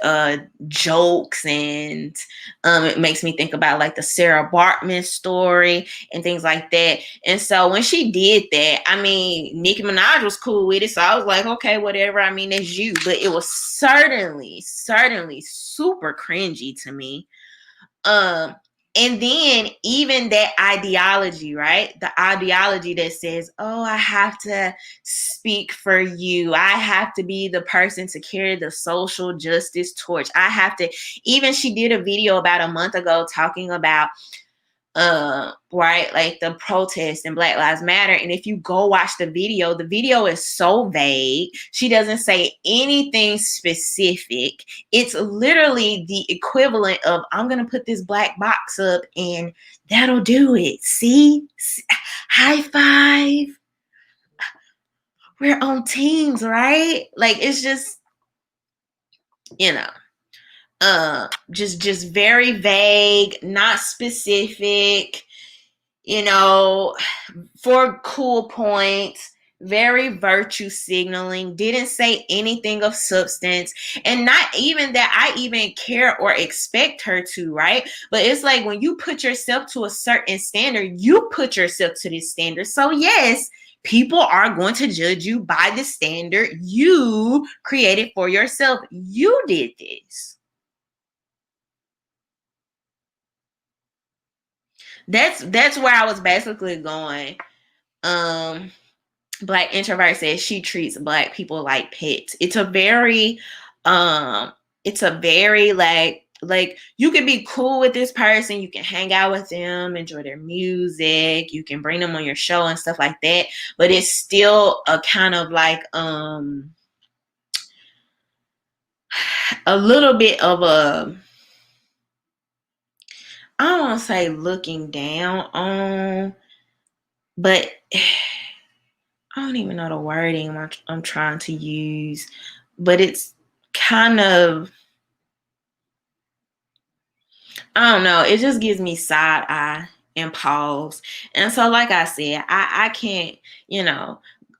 jokes, and it makes me think about like the Sarah Bartman story and things like that. And so when she did that, I mean, Nicki Minaj was cool with it, so I was like, okay, whatever. I mean, that's you. But it was certainly super cringy to me. And then even that ideology, right? The ideology that says, oh, I have to speak for you. I have to be the person to carry the social justice torch. I have to, even she did a video about a month ago talking about right, like the protest and Black Lives Matter. And if you go watch the video is so vague. She doesn't say anything specific. It's literally the equivalent of, I'm gonna put this black box up and that'll do it. See? High five. We're on teams, right? Like it's just, you know, just very vague, not specific, you know, for cool points, very virtue signaling, didn't say anything of substance, and not even that I even care or expect her to, right? But it's like when you put yourself to a certain standard, you put yourself to this standard. So yes, people are going to judge you by the standard you created for yourself. You did this. That's where I was basically going. Black introvert says she treats Black people like pets. It's a very like you can be cool with this person, you can hang out with them, enjoy their music, you can bring them on your show and stuff like that, but it's still a kind of like a little bit of a, I don't want to say looking down on, but I don't even know the wording I'm trying to use, but it's kind of, I don't know. It just gives me side eye and pause. And so, like I said, I can't,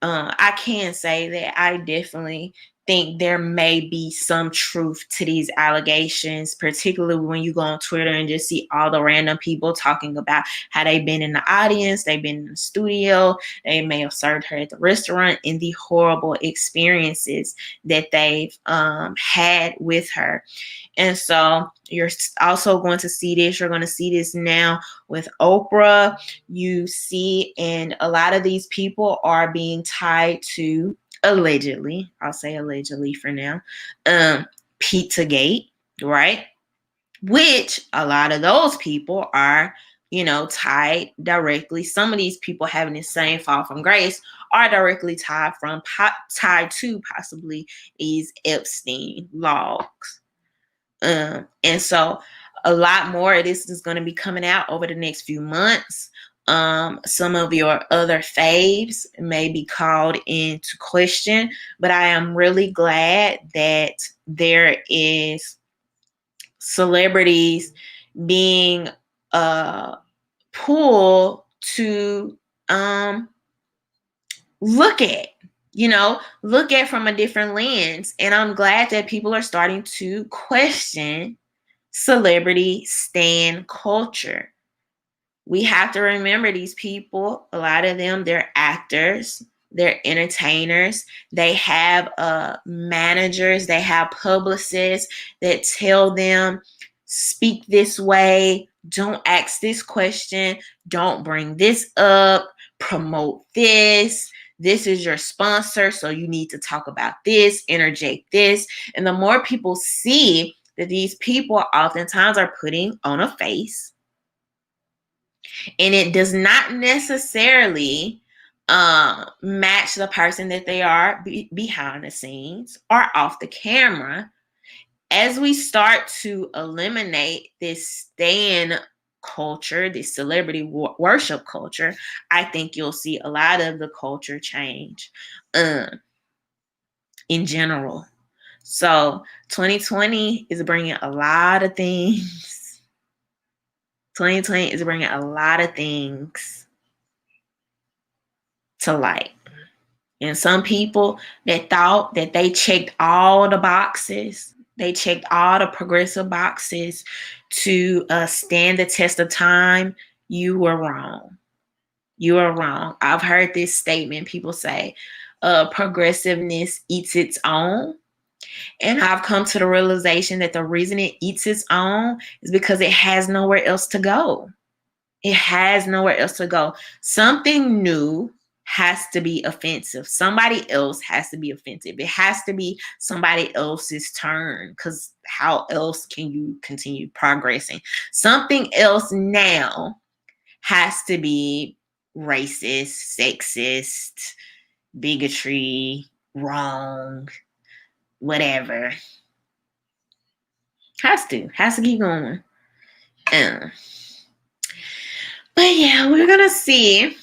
I can say that I definitely think there may be some truth to these allegations, particularly when you go on Twitter and just see all the random people talking about how they've been in the audience, they've been in the studio, they may have served her at the restaurant, and the horrible experiences that they've had with her. And so you're also going to see this. You're going to see this now with Oprah. You see, and a lot of these people are being tied to, allegedly, I'll say allegedly for now, Pizzagate, right? Which a lot of those people are, tied directly. Some of these people having the same fall from grace are directly tied to possibly these Epstein logs. And so a lot more of this is going to be coming out over the next few months. Some of your other faves may be called into question, but I am really glad that there is celebrities being pulled to look at, look at from a different lens. And I'm glad that people are starting to question celebrity stan culture. We have to remember these people, a lot of them, they're actors, they're entertainers, they have managers, they have publicists that tell them, speak this way, don't ask this question, don't bring this up, promote this. This is your sponsor, so you need to talk about this, interject this. And the more people see that these people oftentimes are putting on a face, and it does not necessarily match the person that they are behind the scenes or off the camera. As we start to eliminate this stan culture, this celebrity worship culture, I think you'll see a lot of the culture change in general. So 2020 is bringing a lot of things. 2020 is bringing a lot of things to light. And some people that thought that they checked all the boxes, they checked all the progressive boxes to stand the test of time, you were wrong. You are wrong. I've heard this statement, people say, progressiveness eats its own. And I've come to the realization that the reason it eats its own is because it has nowhere else to go. It has nowhere else to go. Something new has to be offensive. Somebody else has to be offensive. It has to be somebody else's turn, because how else can you continue progressing? Something else now has to be racist, sexist, bigotry, wrong, whatever. Has to keep going. But yeah, we're gonna see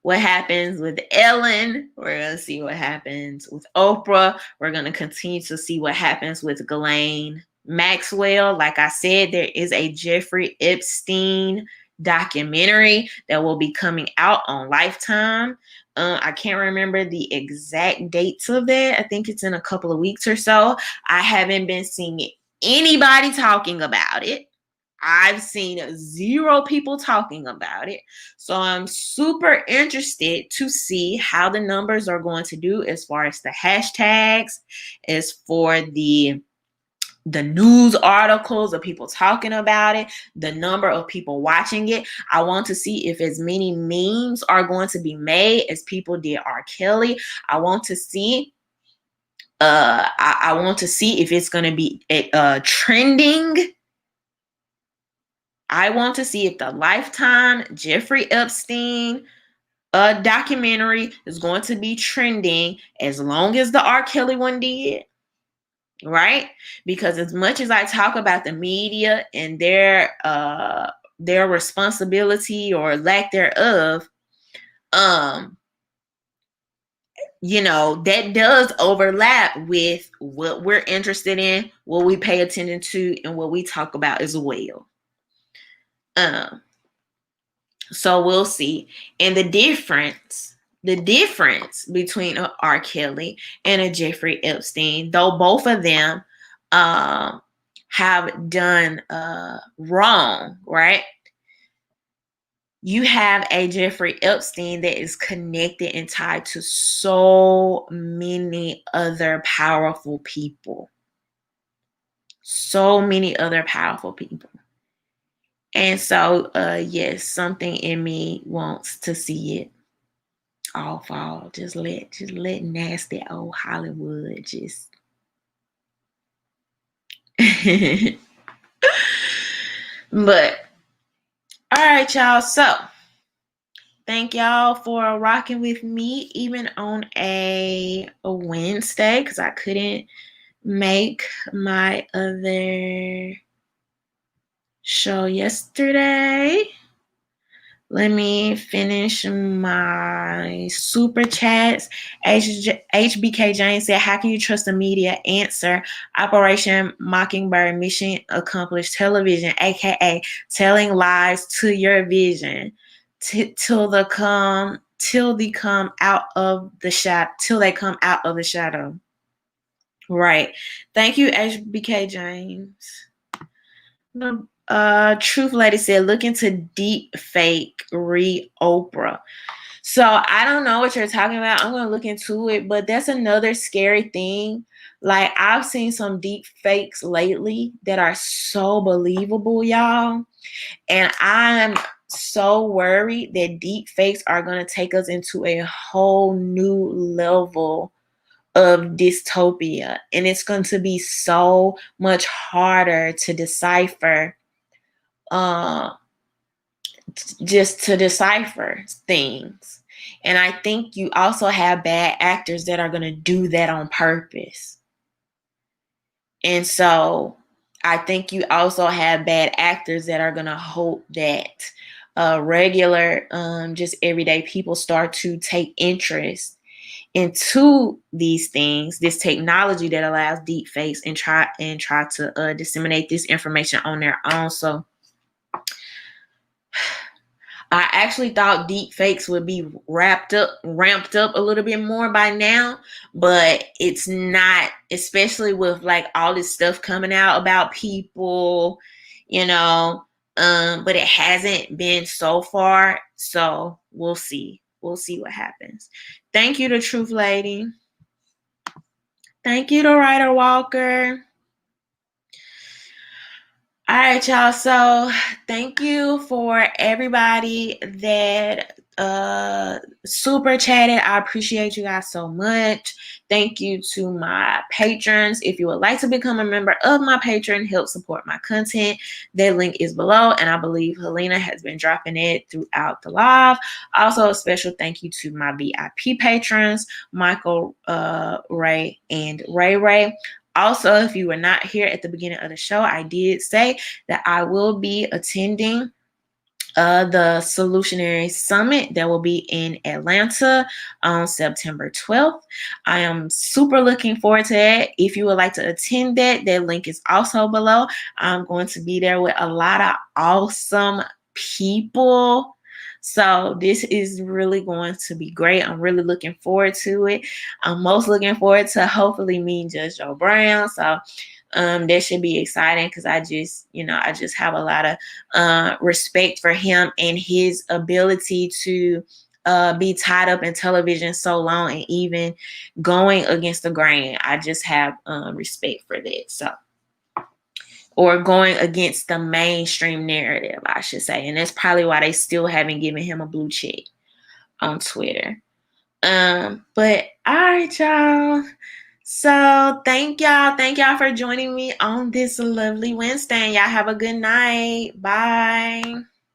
what happens with Ellen. We're gonna see what happens with Oprah. We're gonna continue to see what happens with Ghislaine Maxwell. Like I said, there is a Jeffrey Epstein documentary that will be coming out on Lifetime. I can't remember the exact dates of that. I think it's in a couple of weeks or so. I haven't been seeing anybody talking about it. I've seen 0 people talking about it. So I'm super interested to see how the numbers are going to do as far as the hashtags, as for the news articles of people talking about it, the number of people watching it. I want to see if as many memes are going to be made as people did R. Kelly. I want to see I want to see if it's going to be trending. I want to see if the Lifetime Jeffrey Epstein documentary is going to be trending as long as the R. Kelly one did, right? Because as much as I talk about the media and their responsibility or lack thereof, that does overlap with what we're interested in, what we pay attention to, and what we talk about as well. So we'll see. And the difference between a R. Kelly and a Jeffrey Epstein, though both of them have done wrong, right? You have a Jeffrey Epstein that is connected and tied to so many other powerful people. So many other powerful people. And so, yes, something in me wants to see it all fall. Just let nasty old Hollywood just. But all right, y'all. So thank y'all for rocking with me, even on a Wednesday, because I couldn't make my other show yesterday. Let me finish my super chats. HBK James said, how can you trust the media? Answer, Operation Mockingbird, mission accomplished television, aka telling lies to your vision till they come out of the shadow. Right. Thank you, HBK James. Truth Lady said, look into deep fake re Oprah. So I don't know what you're talking about. I'm gonna look into it, but that's another scary thing. Like, I've seen some deep fakes lately that are so believable, y'all. And I'm so worried that deep fakes are gonna take us into a whole new level of dystopia. And it's going to be so much harder to decipher just to decipher things. And I think you also have bad actors that are going to do that on purpose. And so I think you also have bad actors that are going to hope that regular, just everyday people start to take interest into these things, this technology that allows deep fakes, and try to disseminate this information on their own. So I actually thought deep fakes would be ramped up a little bit more by now, but it's not, especially with like all this stuff coming out about people, but it hasn't been so far. So we'll see. We'll see what happens. Thank you to Truth Lady. Thank you to Ryder Walker. All right, y'all. So thank you for everybody that super chatted. I appreciate you guys so much. Thank you to my patrons. If you would like to become a member of my Patreon, help support my content, that link is below. And I believe Helena has been dropping it throughout the live. Also, a special thank you to my VIP patrons, Michael, Ray, and Ray. Also, if you were not here at the beginning of the show, I did say that I will be attending the Solutionary Summit that will be in Atlanta on September 12th. I am super looking forward to that. If you would like to attend that link is also below. I'm going to be there with a lot of awesome people. So this is really going to be great. I'm really looking forward to it. I'm most looking forward to hopefully meeting Judge Joe Brown. So that should be exciting because I just have a lot of respect for him and his ability to be tied up in television so long and even going against the grain. I just have respect for that. So, or going against the mainstream narrative, I should say. And that's probably why they still haven't given him a blue check on Twitter. But all right, y'all. So thank y'all for joining me on this lovely Wednesday. Y'all have a good night. Bye.